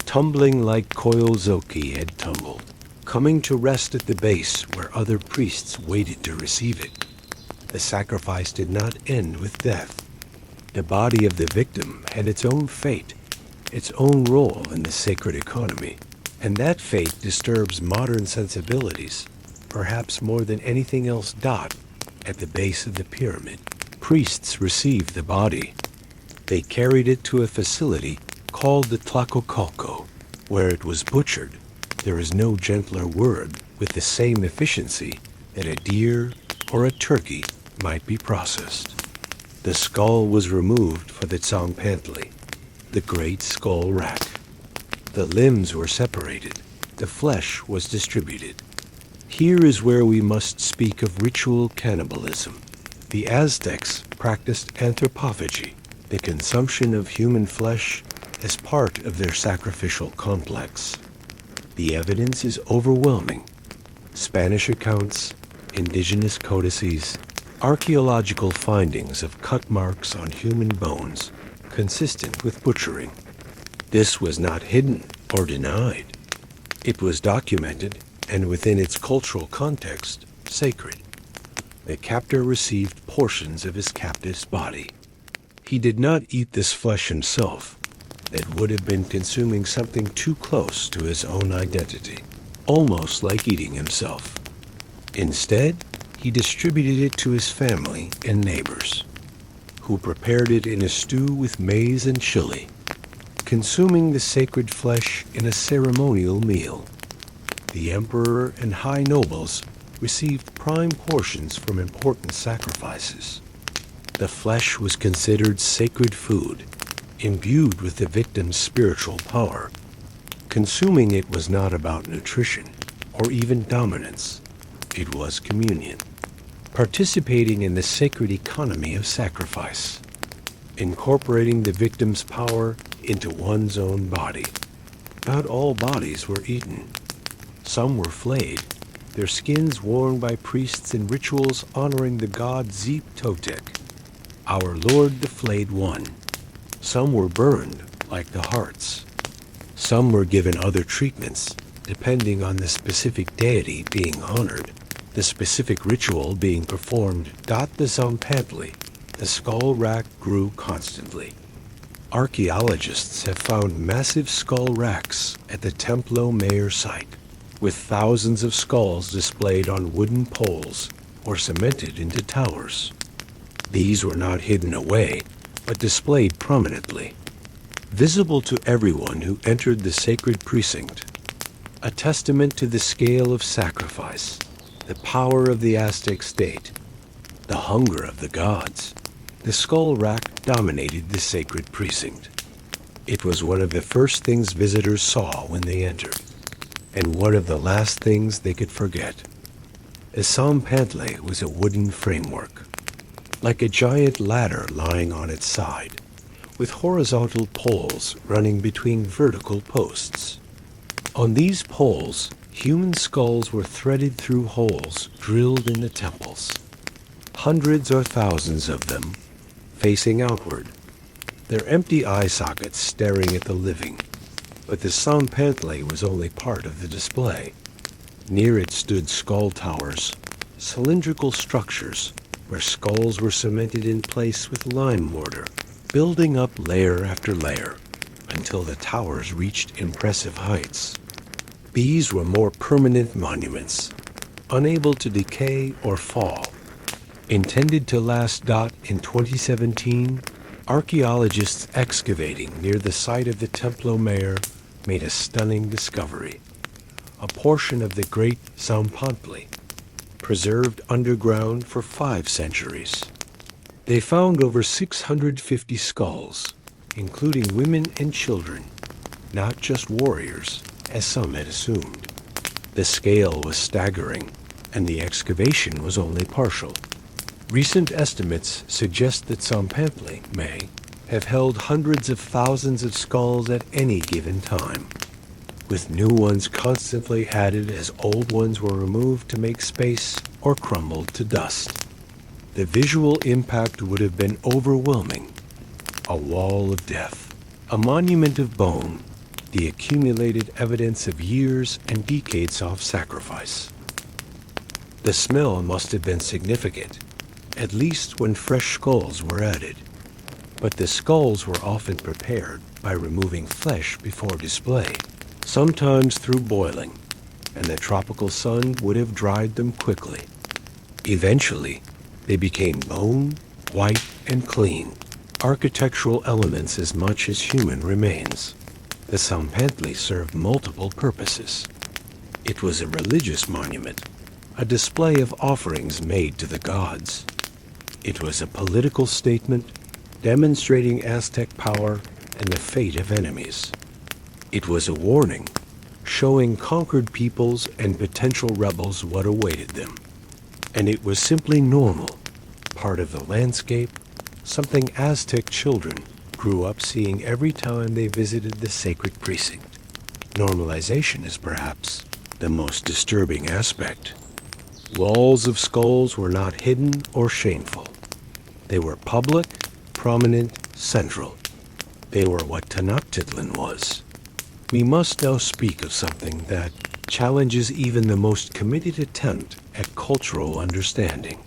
tumbling like Koyozoki had tumbled, coming to rest at the base where other priests waited to receive it. The sacrifice did not end with death. The body of the victim had its own fate, its own role in the sacred economy, and that fate disturbs modern sensibilities, perhaps more than anything else. At the base of the pyramid, priests received the body. They carried it to a facility called the Tlacocolco, where it was butchered. There is no gentler word with the same efficiency that a deer or a turkey might be processed. The skull was removed for the Tzompantli, the great skull rack. The limbs were separated. The flesh was distributed. Here is where we must speak of ritual cannibalism. The Aztecs practiced anthropophagy, the consumption of human flesh as part of their sacrificial complex. The evidence is overwhelming. Spanish accounts, indigenous codices, archaeological findings of cut marks on human bones consistent with butchering. This was not hidden or denied. It was documented and, within its cultural context, sacred. The captor received portions of his captive's body. He did not eat this flesh himself. That would have been consuming something too close to his own identity, almost like eating himself. Instead, he distributed it to his family and neighbors, who prepared it in a stew with maize and chili, consuming the sacred flesh in a ceremonial meal. The emperor and high nobles received prime portions from important sacrifices. The flesh was considered sacred food, imbued with the victim's spiritual power. Consuming it was not about nutrition or even dominance. It was communion, participating in the sacred economy of sacrifice, incorporating the victim's power into one's own body. Not all bodies were eaten. Some were flayed, their skins worn by priests in rituals honoring the god Zeep Totek, our Lord the Flayed One. Some were burned, like the hearts. Some were given other treatments, depending on the specific deity being honored, the specific ritual being performed. The Tzompantli, the skull rack, grew constantly. Archaeologists have found massive skull racks at the Templo Mayor site, with thousands of skulls displayed on wooden poles or cemented into towers. These were not hidden away, but displayed prominently, visible to everyone who entered the sacred precinct, a testament to the scale of sacrifice, the power of the Aztec state, the hunger of the gods. The skull rack dominated the sacred precinct. It was one of the first things visitors saw when they entered, and one of the last things they could forget. A Tzompantli was a wooden framework. like a giant ladder lying on its side, with horizontal poles running between vertical posts. On these poles, human skulls were threaded through holes drilled in the temples, hundreds or thousands of them, facing outward, their empty eye sockets staring at the living. But the Sampantle was only part of the display. Near it stood skull towers, cylindrical structures where skulls were cemented in place with lime mortar, building up layer after layer until the towers reached impressive heights. These were more permanent monuments, unable to decay or fall. Intended to last. In 2017, archaeologists excavating near the site of the Templo Mayor made a stunning discovery. A portion of the great Sampantle, preserved underground for 5 centuries. They found over 650 skulls, including women and children, not just warriors, as some had assumed. The scale was staggering, and the excavation was only partial. Recent estimates suggest that Sampantle may have held hundreds of thousands of skulls at any given time, with new ones constantly added as old ones were removed to make space or crumbled to dust. The visual impact would have been overwhelming. A wall of death, a monument of bone, the accumulated evidence of years and decades of sacrifice. The smell must have been significant, at least when fresh skulls were added. But the skulls were often prepared by removing flesh before display, sometimes through boiling, and the tropical sun would have dried them quickly. Eventually, they became bone, white, and clean, architectural elements as much as human remains. The Sampantle served multiple purposes. It was a religious monument, a display of offerings made to the gods. It was a political statement demonstrating Aztec power and the fate of enemies. It was a warning, showing conquered peoples and potential rebels what awaited them. And it was simply normal, part of the landscape, something Aztec children grew up seeing every time they visited the sacred precinct. Normalization is perhaps the most disturbing aspect. Walls of skulls were not hidden or shameful. They were public, prominent, central. They were what Tenochtitlan was. We must now speak of something that challenges even the most committed attempt at cultural understanding.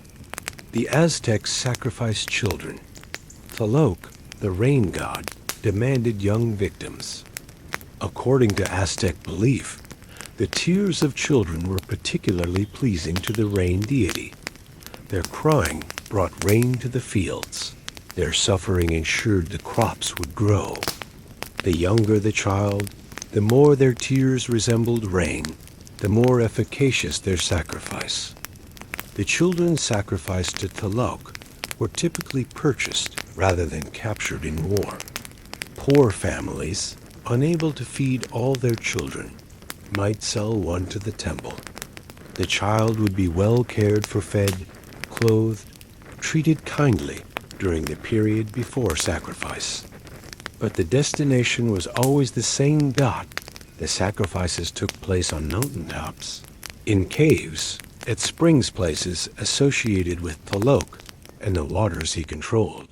The Aztecs sacrificed children. Tlaloc, the rain god, demanded young victims. According to Aztec belief, the tears of children were particularly pleasing to the rain deity. Their crying brought rain to the fields. Their suffering ensured the crops would grow. The younger the child, the more their tears resembled rain, the more efficacious their sacrifice. The children sacrificed to Tlaloc were typically purchased rather than captured in war. Poor families, unable to feed all their children, might sell one to the temple. The child would be well cared for, fed, clothed, treated kindly during the period before sacrifice. But the destination was always the same. The sacrifices took place on mountaintops, in caves, at springs places associated with Tlaloc and the waters he controlled.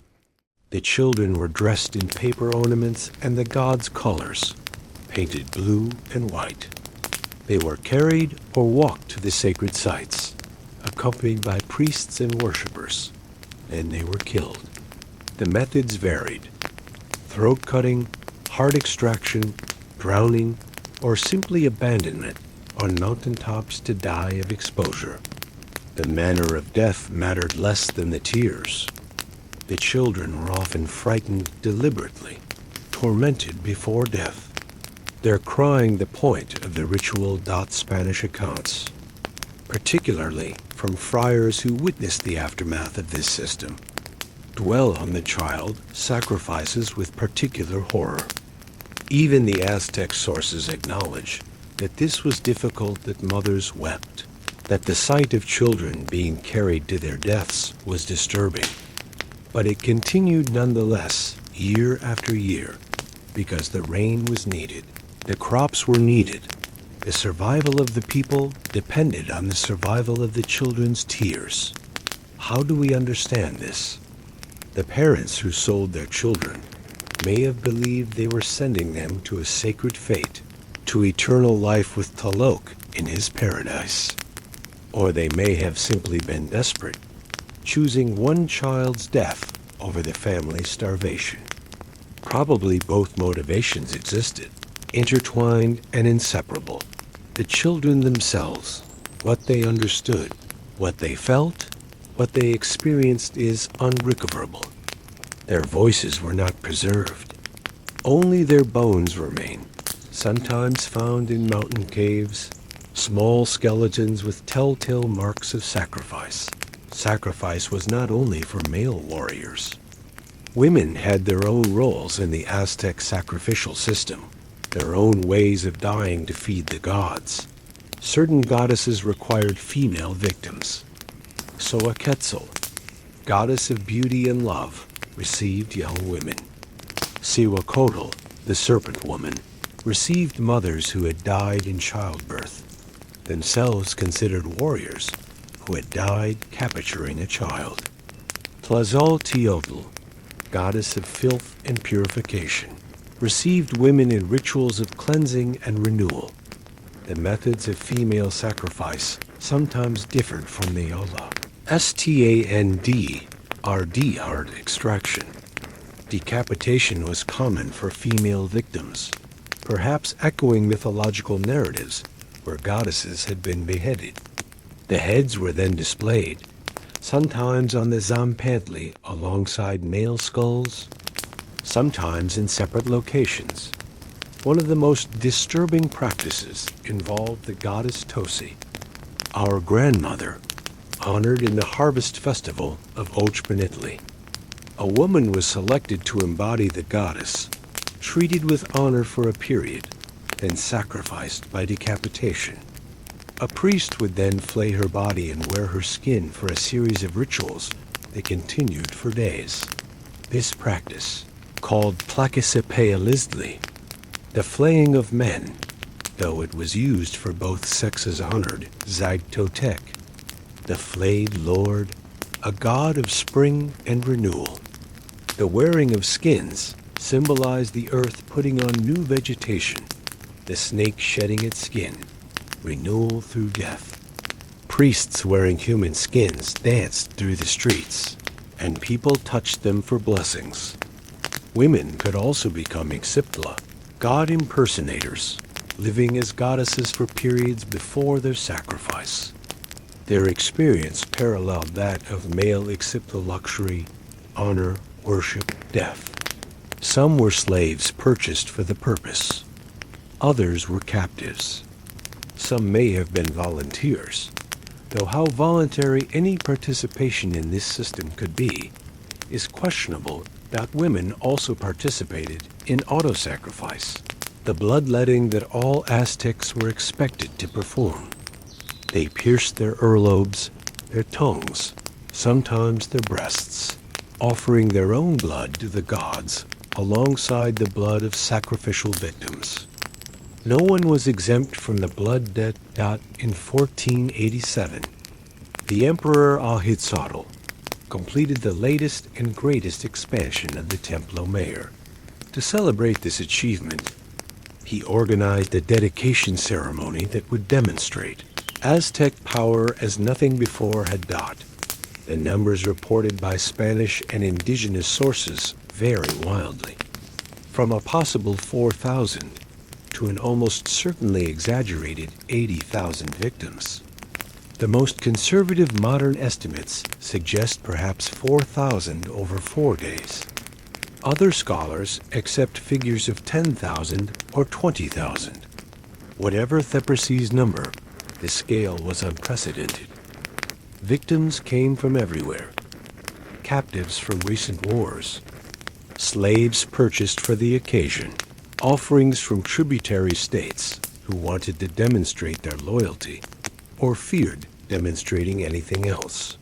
The children were dressed in paper ornaments and the god's colors, painted blue and white. They were carried or walked to the sacred sites, accompanied by priests and worshippers. Then they were killed. The methods varied: throat cutting, heart extraction, drowning, or simply abandonment on mountaintops to die of exposure. The manner of death mattered less than the tears. The children were often frightened deliberately, tormented before death, their crying the point of the ritual. Spanish accounts, particularly from friars who witnessed the aftermath of this system, dwell on the child sacrifices with particular horror. Even the Aztec sources acknowledge that this was difficult, that mothers wept, that the sight of children being carried to their deaths was disturbing. But it continued nonetheless, year after year, because the rain was needed, the crops were needed. The survival of the people depended on the survival of the children's tears. How do we understand this? The parents who sold their children may have believed they were sending them to a sacred fate, to eternal life with Tlaloc in his paradise. Or they may have simply been desperate, choosing one child's death over the family's starvation. Probably both motivations existed, intertwined and inseparable. The children themselves, what they understood, what they felt, what they experienced is unrecoverable. Their voices were not preserved. Only their bones remain, sometimes found in mountain caves, small skeletons with telltale marks of sacrifice. Sacrifice was not only for male warriors. Women had their own roles in the Aztec sacrificial system, their own ways of dying to feed the gods. Certain goddesses required female victims. So a Quetzal, goddess of beauty and love, received young women. Cihuacotl, the serpent woman, received mothers who had died in childbirth, themselves considered warriors who had died capturing a child. Tlazolteotl, goddess of filth and purification, received women in rituals of cleansing and renewal. The methods of female sacrifice sometimes differed from the Ola. Stand heart extraction. Decapitation was common for female victims, perhaps echoing mythological narratives where goddesses had been beheaded. The heads were then displayed, sometimes on the Zampantli alongside male skulls, sometimes in separate locations. One of the most disturbing practices involved the goddess Tosi, our grandmother, honored in the harvest festival of Ochpanitli. A woman was selected to embody the goddess, treated with honor for a period, then sacrificed by decapitation. A priest would then flay her body and wear her skin for a series of rituals that continued for days. This practice, called Tlaquesepealizli, the flaying of men, though it was used for both sexes, honored Zagtotec, the flayed lord, a god of spring and renewal. The wearing of skins symbolized the earth putting on new vegetation, the snake shedding its skin, renewal through death. Priests wearing human skins danced through the streets, and people touched them for blessings. Women could also become Ixiptla, god impersonators, living as goddesses for periods before their sacrifice. Their experience paralleled that of male Ixiptla luxury, honor, worship, death. Some were slaves purchased for the purpose. Others were captives. Some may have been volunteers, though how voluntary any participation in this system could be is questionable. That women also participated in auto-sacrifice, the bloodletting that all Aztecs were expected to perform. They pierced their earlobes, their tongues, sometimes their breasts, offering their own blood to the gods alongside the blood of sacrificial victims. No one was exempt from the blood debt. In 1487, the Emperor Ahitzotl completed the latest and greatest expansion of the Templo Mayor. To celebrate this achievement, he organized a dedication ceremony that would demonstrate Aztec power as nothing before had done. The numbers reported by Spanish and indigenous sources vary wildly, from a possible 4,000 to an almost certainly exaggerated 80,000 victims. The most conservative modern estimates suggest perhaps 4,000 over 4 days. Other scholars accept figures of 10,000 or 20,000. Whatever Thepresi's number, the scale was unprecedented. Victims came from everywhere. Captives from recent wars, slaves purchased for the occasion, offerings from tributary states who wanted to demonstrate their loyalty or feared demonstrating anything else.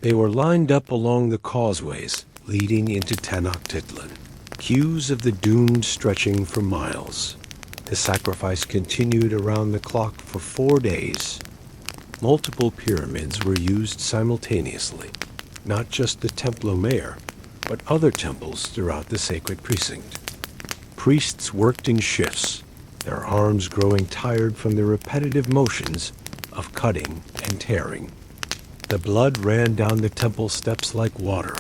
They were lined up along the causeways leading into Tenochtitlan, queues of the doomed stretching for miles. The sacrifice continued around the clock for 4 days. Multiple pyramids were used simultaneously, not just the Templo Mayor, but other temples throughout the sacred precinct. Priests worked in shifts, their arms growing tired from the repetitive motions of cutting and tearing. The blood ran down the temple steps like water,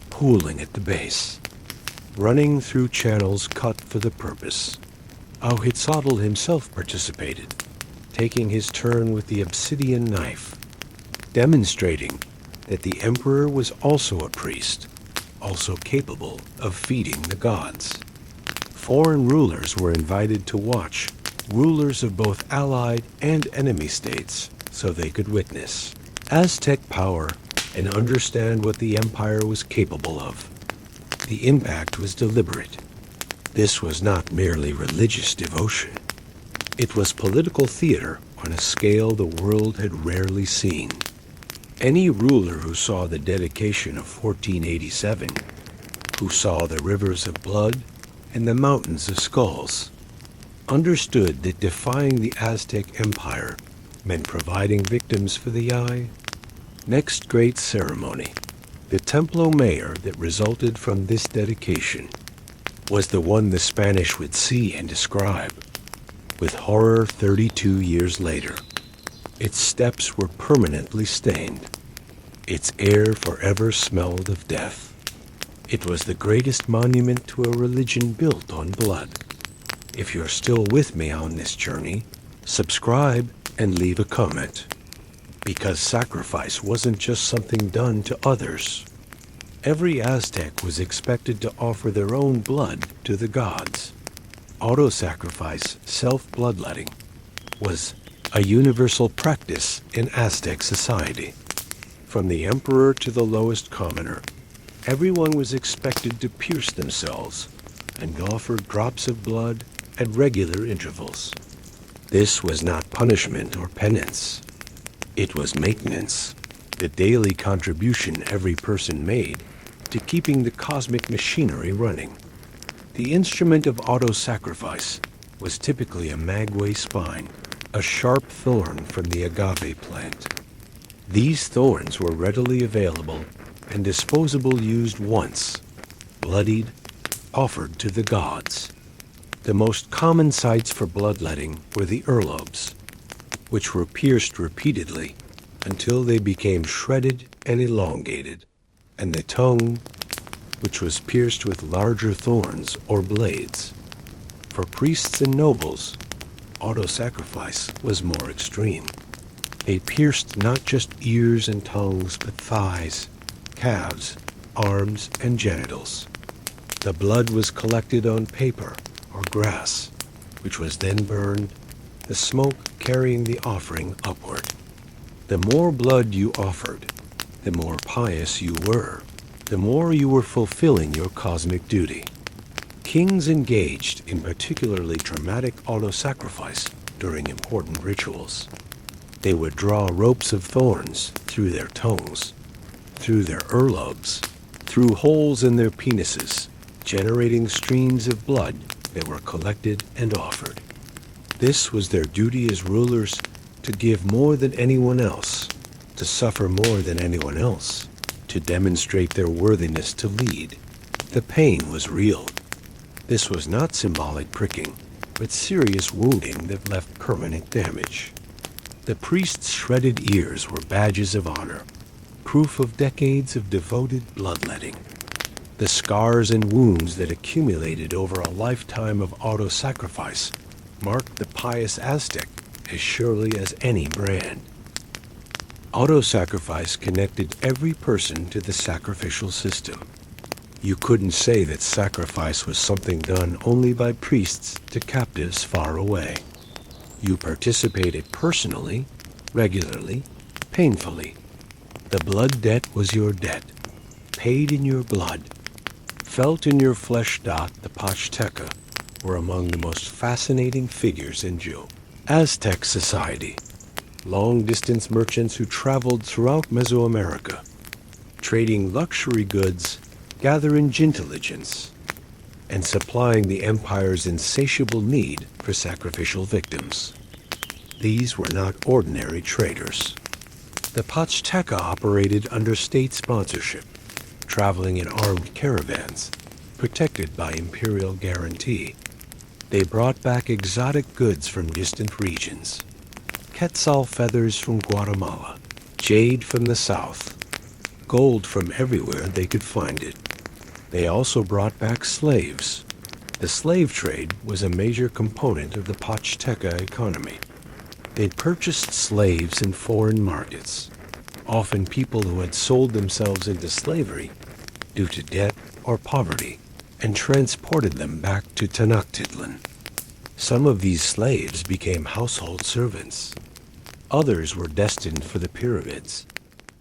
pooling at the base, running through channels cut for the purpose. Huitzotl himself participated, taking his turn with the obsidian knife, demonstrating that the emperor was also a priest, also capable of feeding the gods. Foreign rulers were invited to watch, rulers of both allied and enemy states, so they could witness Aztec power and understand what the empire was capable of. The impact was deliberate. This was not merely religious devotion. It was political theater on a scale the world had rarely seen. Any ruler who saw the dedication of 1487, who saw the rivers of blood and the mountains of skulls, understood that defying the Aztec Empire meant providing victims for the eye. Next great ceremony, the Templo Mayor that resulted from this dedication, was the one the Spanish would see and describe with horror 32 years later. Its steps were permanently stained. Its air forever smelled of death. It was the greatest monument to a religion built on blood. If you're still with me on this journey, subscribe and leave a comment. Because sacrifice wasn't just something done to others. Every Aztec was expected to offer their own blood to the gods. Auto-sacrifice, self-bloodletting, was a universal practice in Aztec society. From the emperor to the lowest commoner, everyone was expected to pierce themselves and offer drops of blood at regular intervals. This was not punishment or penance. It was maintenance, the daily contribution every person made to keeping the cosmic machinery running. The instrument of auto-sacrifice was typically a maguey spine, a sharp thorn from the agave plant. These thorns were readily available and disposable used once, bloodied, offered to the gods. The most common sites for bloodletting were the earlobes, which were pierced repeatedly until they became shredded and elongated, and the tongue, which was pierced with larger thorns or blades. For priests and nobles, auto-sacrifice was more extreme. They pierced not just ears and tongues, but thighs, calves, arms, and genitals. The blood was collected on paper or grass, which was then burned, the smoke carrying the offering upward. The more blood you offered, the more pious you were, the more you were fulfilling your cosmic duty. Kings engaged in particularly dramatic auto-sacrifice during important rituals. They would draw ropes of thorns through their tongues, through their earlobes, through holes in their penises, generating streams of blood that were collected and offered. This was their duty as rulers, to give more than anyone else, to suffer more than anyone else, to demonstrate their worthiness to lead. The pain was real. This was not symbolic pricking, but serious wounding that left permanent damage. The priest's shredded ears were badges of honor, proof of decades of devoted bloodletting. The scars and wounds that accumulated over a lifetime of auto-sacrifice marked the pious Aztec as surely as any brand. Auto-sacrifice connected every person to the sacrificial system. You couldn't say that sacrifice was something done only by priests to captives far away. You participated personally, regularly, painfully. The blood debt was your debt, paid in your blood. Felt in your flesh. The Pachteca were among the most fascinating figures in Aztec society. Long-distance merchants who traveled throughout Mesoamerica, trading luxury goods, gathering intelligence, and supplying the empire's insatiable need for sacrificial victims. These were not ordinary traders. The Pachteca operated under state sponsorship, traveling in armed caravans, protected by imperial guarantee. They brought back exotic goods from distant regions. Quetzal feathers from Guatemala, jade from the south, gold from everywhere they could find it. They also brought back slaves. The slave trade was a major component of the Pachteca economy. They purchased slaves in foreign markets, often people who had sold themselves into slavery due to debt or poverty, and transported them back to Tenochtitlan. Some of these slaves became household servants. Others were destined for the pyramids.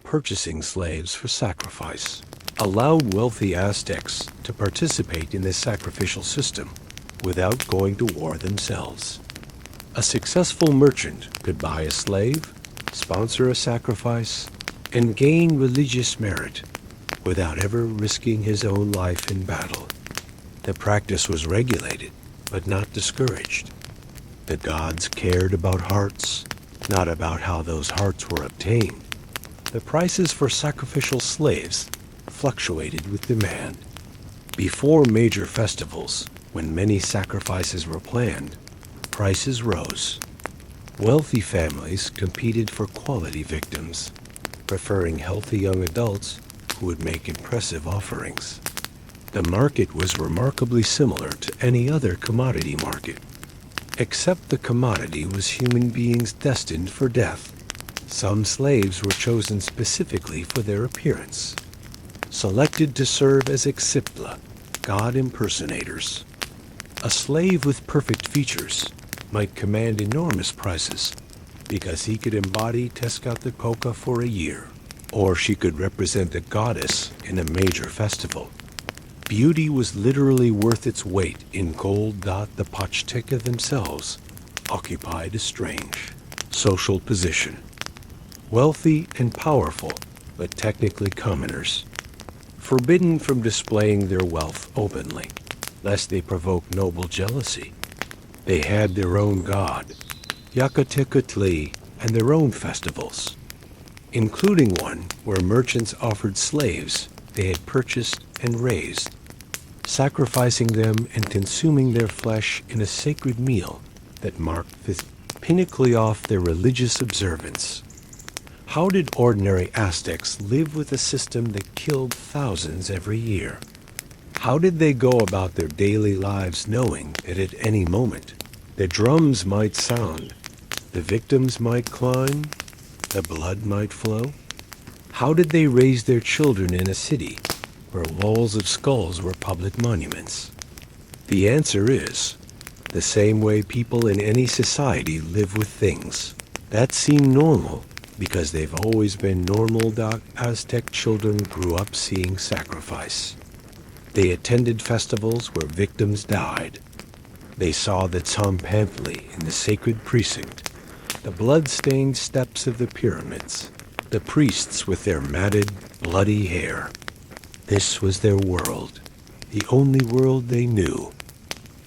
Purchasing slaves for sacrifice allowed wealthy Aztecs to participate in this sacrificial system without going to war themselves. A successful merchant could buy a slave, sponsor a sacrifice, and gain religious merit without ever risking his own life in battle. The practice was regulated, but not discouraged. The gods cared about hearts, not about how those hearts were obtained. The prices for sacrificial slaves fluctuated with demand. Before major festivals, when many sacrifices were planned, prices rose. Wealthy families competed for quality victims, preferring healthy young adults who would make impressive offerings. The market was remarkably similar to any other commodity market, except the commodity was human beings destined for death. Some slaves were chosen specifically for their appearance, selected to serve as Ixiptla, god impersonators. A slave with perfect features might command enormous prices because he could embody Tezcatlipoca for a year, or she could represent a goddess in a major festival. Beauty was literally worth its weight in gold. The Pachteca themselves occupied a strange social position. Wealthy and powerful, but technically commoners, forbidden from displaying their wealth openly, lest they provoke noble jealousy. They had their own god, Yaxcoteotl, and their own festivals, including one where merchants offered slaves they had purchased and raised, sacrificing them and consuming their flesh in a sacred meal that marked the pinnacle of their religious observance. How did ordinary Aztecs live with a system that killed thousands every year? How did they go about their daily lives knowing that at any moment the drums might sound, the victims might climb, the blood might flow? How did they raise their children in a city where walls of skulls were public monuments? The answer is the same way people in any society live with things that seem normal because they've always been normal. Aztec children grew up seeing sacrifice. They attended festivals where victims died. They saw the Tzompantli in the sacred precinct, the blood-stained steps of the pyramids, the priests with their matted, bloody hair. This was their world, the only world they knew.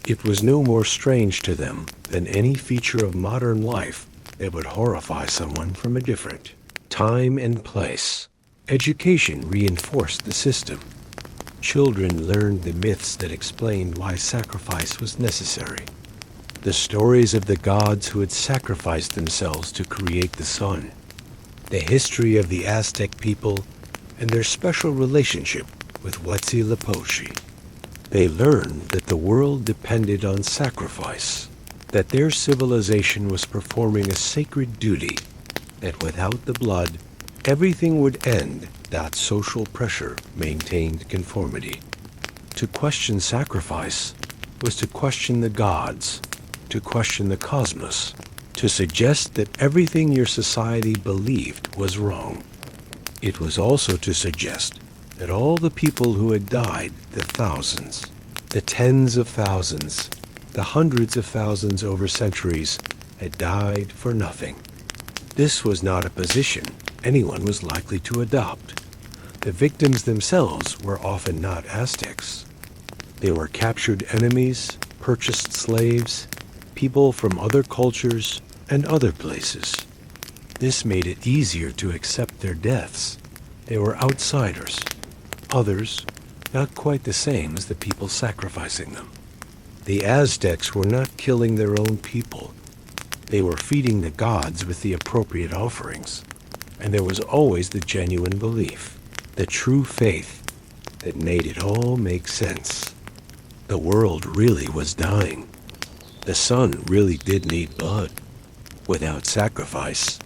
It was no more strange to them than any feature of modern life that would horrify someone from a different time and place. Education reinforced the system. Children learned the myths that explained why sacrifice was necessary. The stories of the gods who had sacrificed themselves to create the sun. The history of the Aztec people and their special relationship with Huitzilopochtli. They learned that the world depended on sacrifice, that their civilization was performing a sacred duty, that without the blood, everything would end. That social pressure maintained conformity. To question sacrifice was to question the gods, to question the cosmos, to suggest that everything your society believed was wrong. It was also to suggest that all the people who had died, the thousands, the tens of thousands, the hundreds of thousands over centuries, had died for nothing. This was not a position anyone was likely to adopt. The victims themselves were often not Aztecs. They were captured enemies, purchased slaves, people from other cultures and other places. This made it easier to accept their deaths. They were outsiders. Others, not quite the same as the people sacrificing them. The Aztecs were not killing their own people. They were feeding the gods with the appropriate offerings. And there was always the genuine belief, the true faith, that made it all make sense. The world really was dying. The sun really did need blood. Without sacrifice,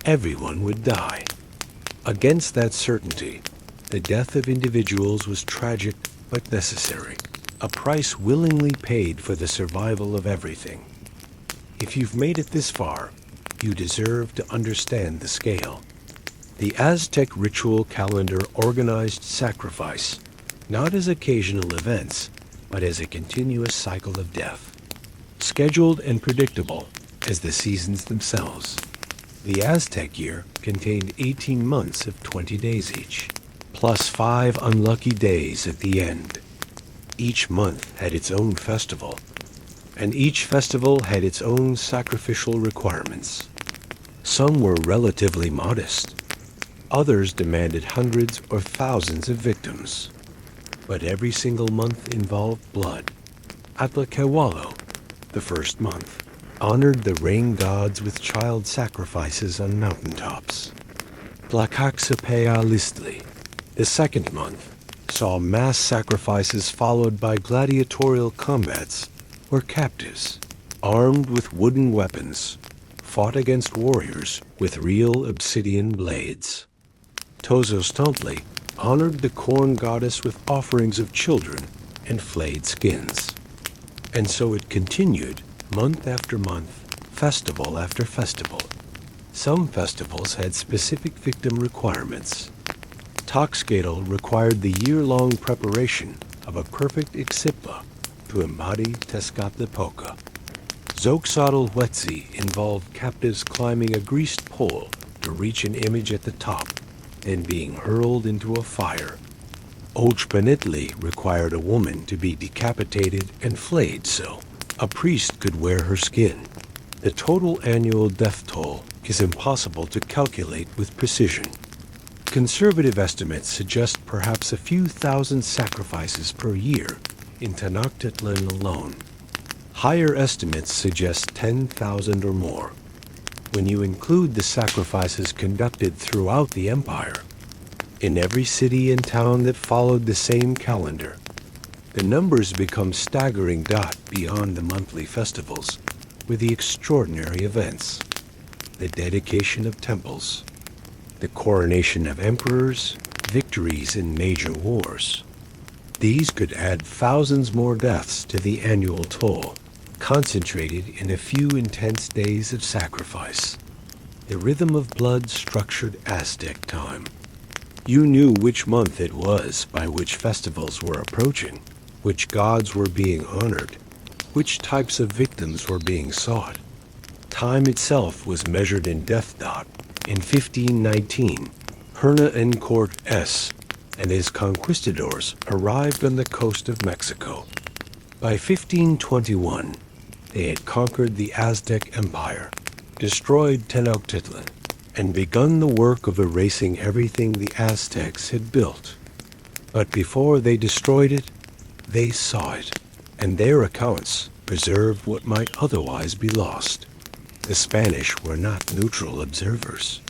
everyone would die. Against that certainty, the death of individuals was tragic but necessary, a price willingly paid for the survival of everything. If you've made it this far, you deserve to understand the scale. The Aztec ritual calendar organized sacrifice, not as occasional events, but as a continuous cycle of death, scheduled and predictable as the seasons themselves. The Aztec year contained 18 months of 20 days each, plus 5 unlucky days at the end. Each month had its own festival, and each festival had its own sacrificial requirements. Some were relatively modest. Others demanded hundreds or thousands of victims. But every single month involved blood. Atlacawalo, the first month, honored the rain gods with child sacrifices on mountaintops. Tlacaxapealistli, the second month, saw mass sacrifices followed by gladiatorial combats where captives, armed with wooden weapons, fought against warriors with real obsidian blades. Tenochtitlan honored the corn goddess with offerings of children and flayed skins. And so it continued, month after month, festival after festival. Some festivals had specific victim requirements. Tenochtitlan required the year-long preparation of a perfect ixipla to embody Tezcatlipoca. Xoxotlhuetzi involved captives climbing a greased pole to reach an image at the top, then being hurled into a fire. Oxpanitli required a woman to be decapitated and flayed so a priest could wear her skin. The total annual death toll is impossible to calculate with precision. Conservative estimates suggest perhaps a few thousand sacrifices per year in Tenochtitlan alone. Higher estimates suggest 10,000 or more. When you include the sacrifices conducted throughout the empire, in every city and town that followed the same calendar, the numbers become staggering beyond the monthly festivals with the extraordinary events, the dedication of temples, the coronation of emperors, victories in major wars. These could add thousands more deaths to the annual toll, concentrated in a few intense days of sacrifice. The rhythm of blood structured Aztec time. You knew which month it was by which festivals were approaching, which gods were being honored, which types of victims were being sought. Time itself was measured in death dot. In 1519, Hernán Cortés and his conquistadors arrived on the coast of Mexico. By 1521, they had conquered the Aztec Empire, destroyed Tenochtitlan, and begun the work of erasing everything the Aztecs had built. But before they destroyed it, they saw it, and their accounts preserved what might otherwise be lost. The Spanish were not neutral observers.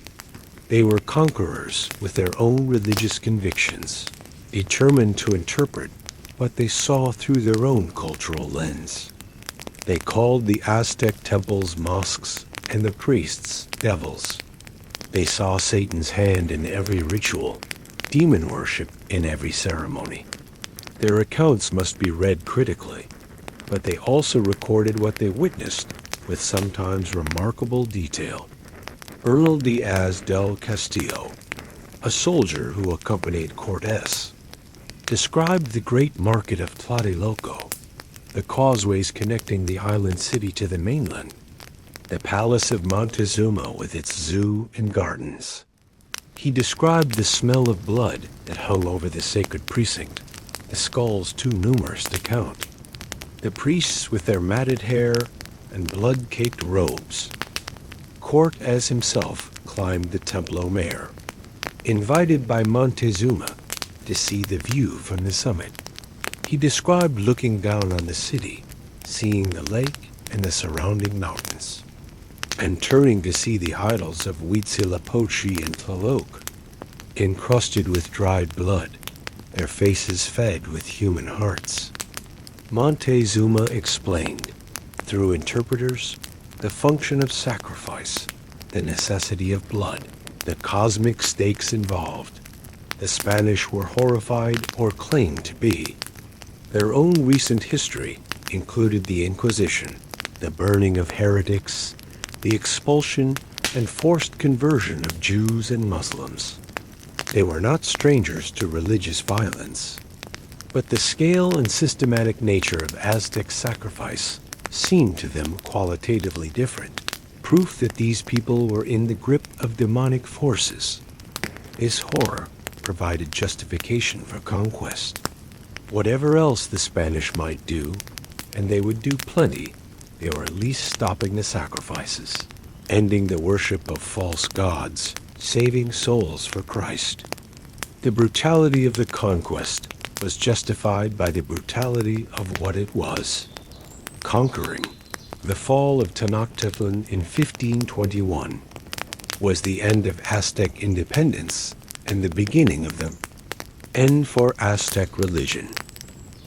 They were conquerors with their own religious convictions, determined to interpret what they saw through their own cultural lens. They called the Aztec temples mosques and the priests devils. They saw Satan's hand in every ritual, demon worship in every ceremony. Their accounts must be read critically, but they also recorded what they witnessed with sometimes remarkable detail. Bernal Diaz del Castillo, a soldier who accompanied Cortés, described the great market of Tlatelolco, the causeways connecting the island city to the mainland, the palace of Montezuma with its zoo and gardens. He described the smell of blood that hung over the sacred precinct, the skulls too numerous to count. The priests with their matted hair and blood-caked robes. Cortes himself climbed the Templo Mayor, invited by Montezuma to see the view from the summit. He described looking down on the city, seeing the lake and the surrounding mountains, and turning to see the idols of Huitzilopochtli and Tlaloc, encrusted with dried blood, their faces fed with human hearts. Montezuma explained, through interpreters, the function of sacrifice, the necessity of blood, the cosmic stakes involved. The Spanish were horrified, or claimed to be. Their own recent history included the Inquisition, the burning of heretics, the expulsion and forced conversion of Jews and Muslims. They were not strangers to religious violence, but the scale and systematic nature of Aztec sacrifice seemed to them qualitatively different, proof that these people were in the grip of demonic forces. This horror provided justification for conquest. Whatever else the Spanish might do, and they would do plenty, they were at least stopping the sacrifices, ending the worship of false gods, saving souls for Christ. The brutality of the conquest was justified by the brutality of what it was. Conquering. The fall of Tenochtitlan in 1521 was the end of Aztec independence and the beginning of the end for Aztec religion.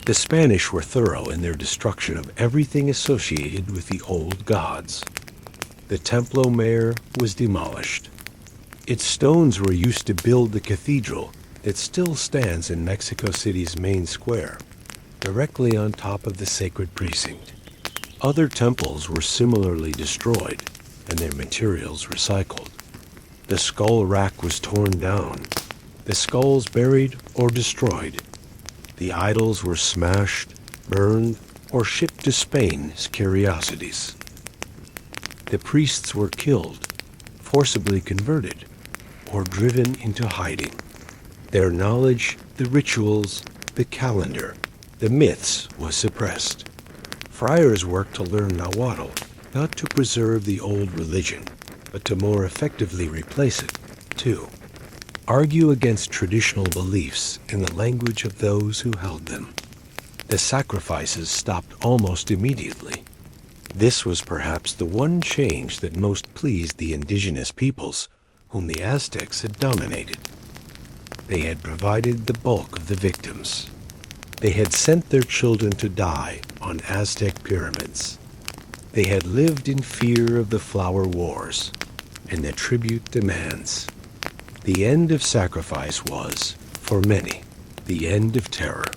The Spanish were thorough in their destruction of everything associated with the old gods. The Templo Mayor was demolished. Its stones were used to build the cathedral that still stands in Mexico City's main square, directly on top of the sacred precinct. Other temples were similarly destroyed and their materials recycled. The skull rack was torn down, the skulls buried or destroyed. The idols were smashed, burned, or shipped to Spain as curiosities. The priests were killed, forcibly converted, or driven into hiding. Their knowledge, the rituals, the calendar, the myths was suppressed. Friars worked to learn Nahuatl, not to preserve the old religion, but to more effectively replace it, too. Argue against traditional beliefs in the language of those who held them. The sacrifices stopped almost immediately. This was perhaps the one change that most pleased the indigenous peoples, whom the Aztecs had dominated. They had provided the bulk of the victims. They had sent their children to die on Aztec pyramids. They had lived in fear of the flower wars and the tribute demands. The end of sacrifice was, for many, the end of terror.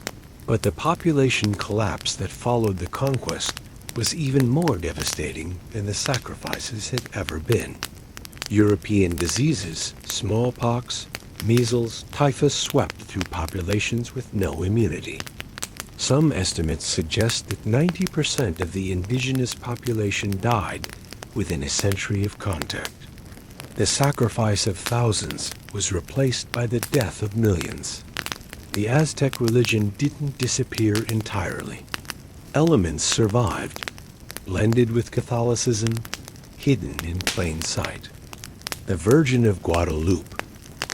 But the population collapse that followed the conquest was even more devastating than the sacrifices had ever been. European diseases, smallpox, measles, typhus swept through populations with no immunity. Some estimates suggest that 90% of the indigenous population died within a century of contact. The sacrifice of thousands was replaced by the death of millions. The Aztec religion didn't disappear entirely. Elements survived, blended with Catholicism, hidden in plain sight. The Virgin of Guadalupe,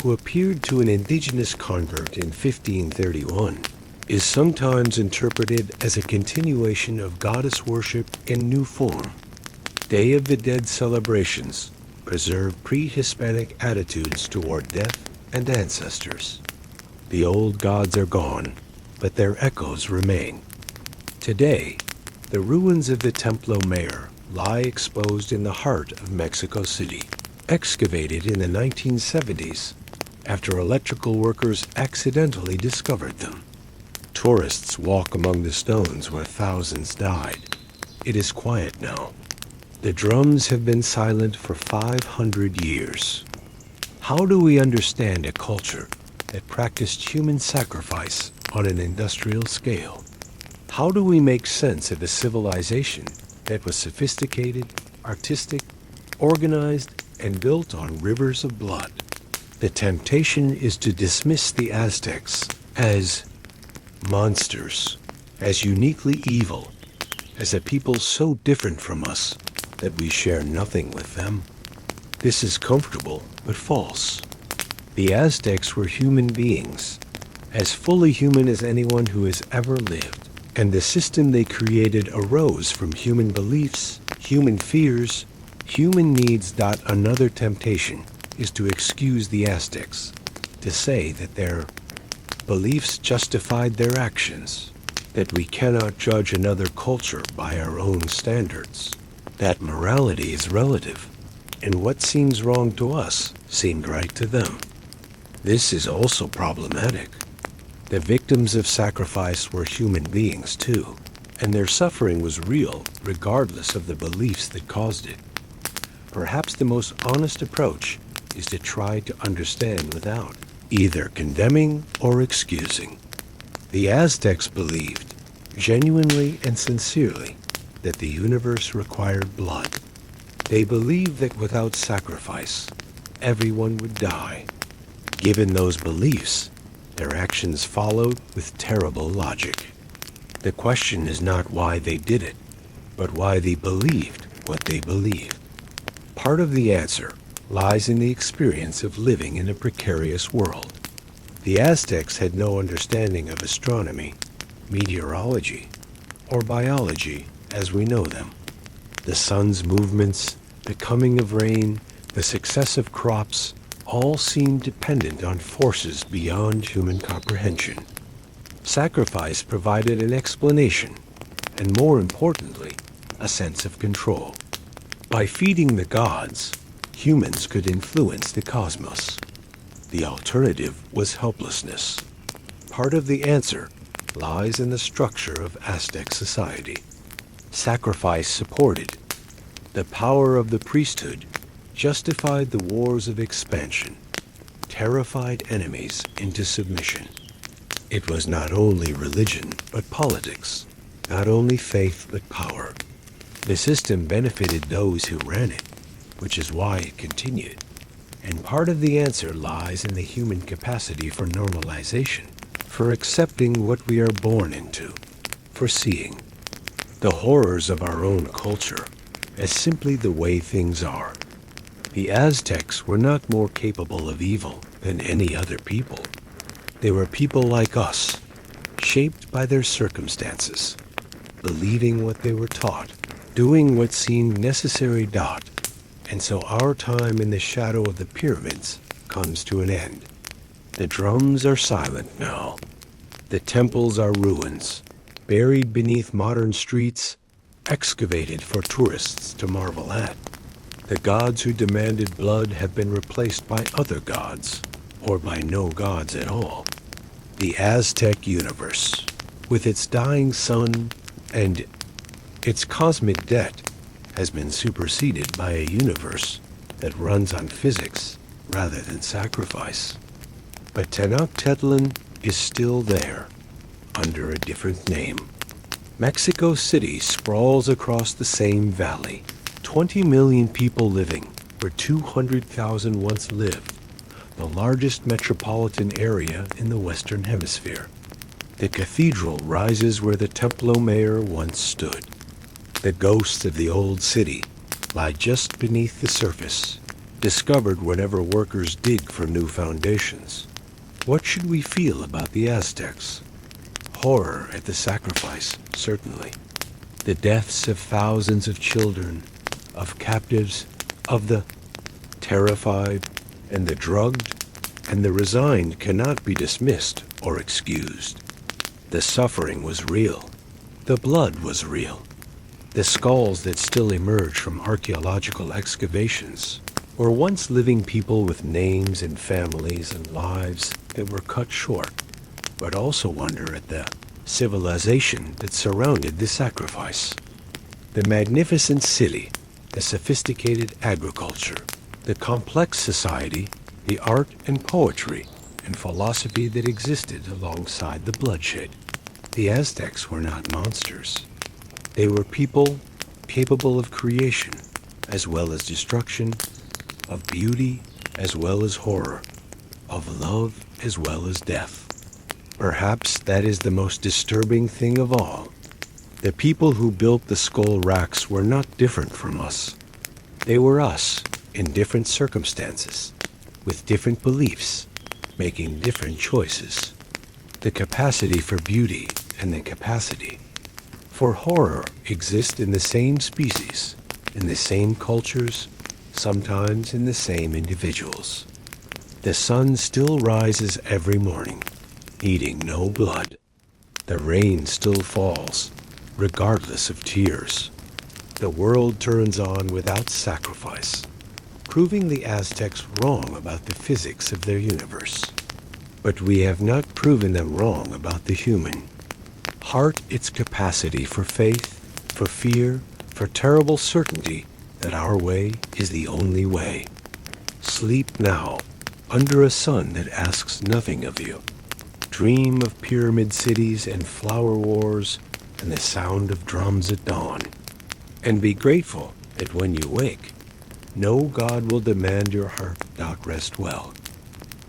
who appeared to an indigenous convert in 1531, is sometimes interpreted as a continuation of goddess worship in new form. Day of the Dead celebrations preserve pre-Hispanic attitudes toward death and ancestors. The old gods are gone, but their echoes remain. Today, the ruins of the Templo Mayor lie exposed in the heart of Mexico City, excavated in the 1970s after electrical workers accidentally discovered them. Tourists walk among the stones where thousands died. It is quiet now. The drums have been silent for 500 years. How do we understand a culture that practiced human sacrifice on an industrial scale? How do we make sense of a civilization that was sophisticated, artistic, organized, and built on rivers of blood? The temptation is to dismiss the Aztecs as monsters, as uniquely evil, as a people so different from us that we share nothing with them. This is comfortable, but false. The Aztecs were human beings, as fully human as anyone who has ever lived, and the system they created arose from human beliefs, human fears, human needs. Another temptation is to excuse the Aztecs, to say that their beliefs justified their actions, that we cannot judge another culture by our own standards, that morality is relative, and what seems wrong to us seemed right to them. This is also problematic. The victims of sacrifice were human beings too, and their suffering was real regardless of the beliefs that caused it. Perhaps the most honest approach is to try to understand without either condemning or excusing. The Aztecs believed, genuinely and sincerely, that the universe required blood. They believed that without sacrifice, everyone would die. Given those beliefs, their actions followed with terrible logic. The question is not why they did it, but why they believed what they believed. Part of the answer lies in the experience of living in a precarious world. The Aztecs had no understanding of astronomy, meteorology, or biology as we know them. The sun's movements, the coming of rain, the success of crops, all seemed dependent on forces beyond human comprehension. Sacrifice provided an explanation, and more importantly, a sense of control. By feeding the gods, humans could influence the cosmos. The alternative was helplessness. Part of the answer lies in the structure of Aztec society. Sacrifice supported. The power of the priesthood justified the wars of expansion, terrified enemies into submission. It was not only religion, but politics, not only faith, but power. The system benefited those who ran it, which is why it continued. And part of the answer lies in the human capacity for normalization, for accepting what we are born into, for seeing the horrors of our own culture as simply the way things are. The Aztecs were not more capable of evil than any other people. They were people like us, shaped by their circumstances, believing what they were taught, doing what seemed necessary. And so our time in the shadow of the pyramids comes to an end. The drums are silent now. The temples are ruins, buried beneath modern streets, excavated for tourists to marvel at. The gods who demanded blood have been replaced by other gods, or by no gods at all. The Aztec universe, with its dying sun and its cosmic debt, has been superseded by a universe that runs on physics rather than sacrifice. But Tenochtitlan is still there, under a different name. Mexico City sprawls across the same valley. 20 million people living where 200,000 once lived, the largest metropolitan area in the Western Hemisphere. The cathedral rises where the Templo mayor once stood. The ghosts of the old city lie just beneath the surface, discovered whenever workers dig for new foundations. What should we feel about the Aztecs? Horror at the sacrifice, certainly. The deaths of thousands of children, of captives, of the terrified, and the drugged, and the resigned cannot be dismissed or excused. The suffering was real. The blood was real. The skulls that still emerge from archaeological excavations were once living people with names and families and lives that were cut short, but also wonder at the civilization that surrounded the sacrifice. The magnificent city, the sophisticated agriculture, the complex society, the art and poetry and philosophy that existed alongside the bloodshed. The Aztecs were not monsters. They were people capable of creation as well as destruction, of beauty as well as horror. of love as well as death. Perhaps that is the most disturbing thing of all. The people who built the skull racks were not different from us. They were us in different circumstances, with different beliefs, making different choices. The capacity for beauty and the capacity for horror exist in the same species, in the same cultures, sometimes in the same individuals. The sun still rises every morning, needing no blood. The rain still falls, regardless of tears. The world turns on without sacrifice, proving the Aztecs wrong about the physics of their universe. But we have not proven them wrong about the human. Heart its capacity for faith, for fear, for terrible certainty that our way is the only way. Sleep now, under a sun that asks nothing of you. Dream of pyramid cities and flower wars and the sound of drums at dawn. And be grateful that when you wake, no God will demand your heart not rest well.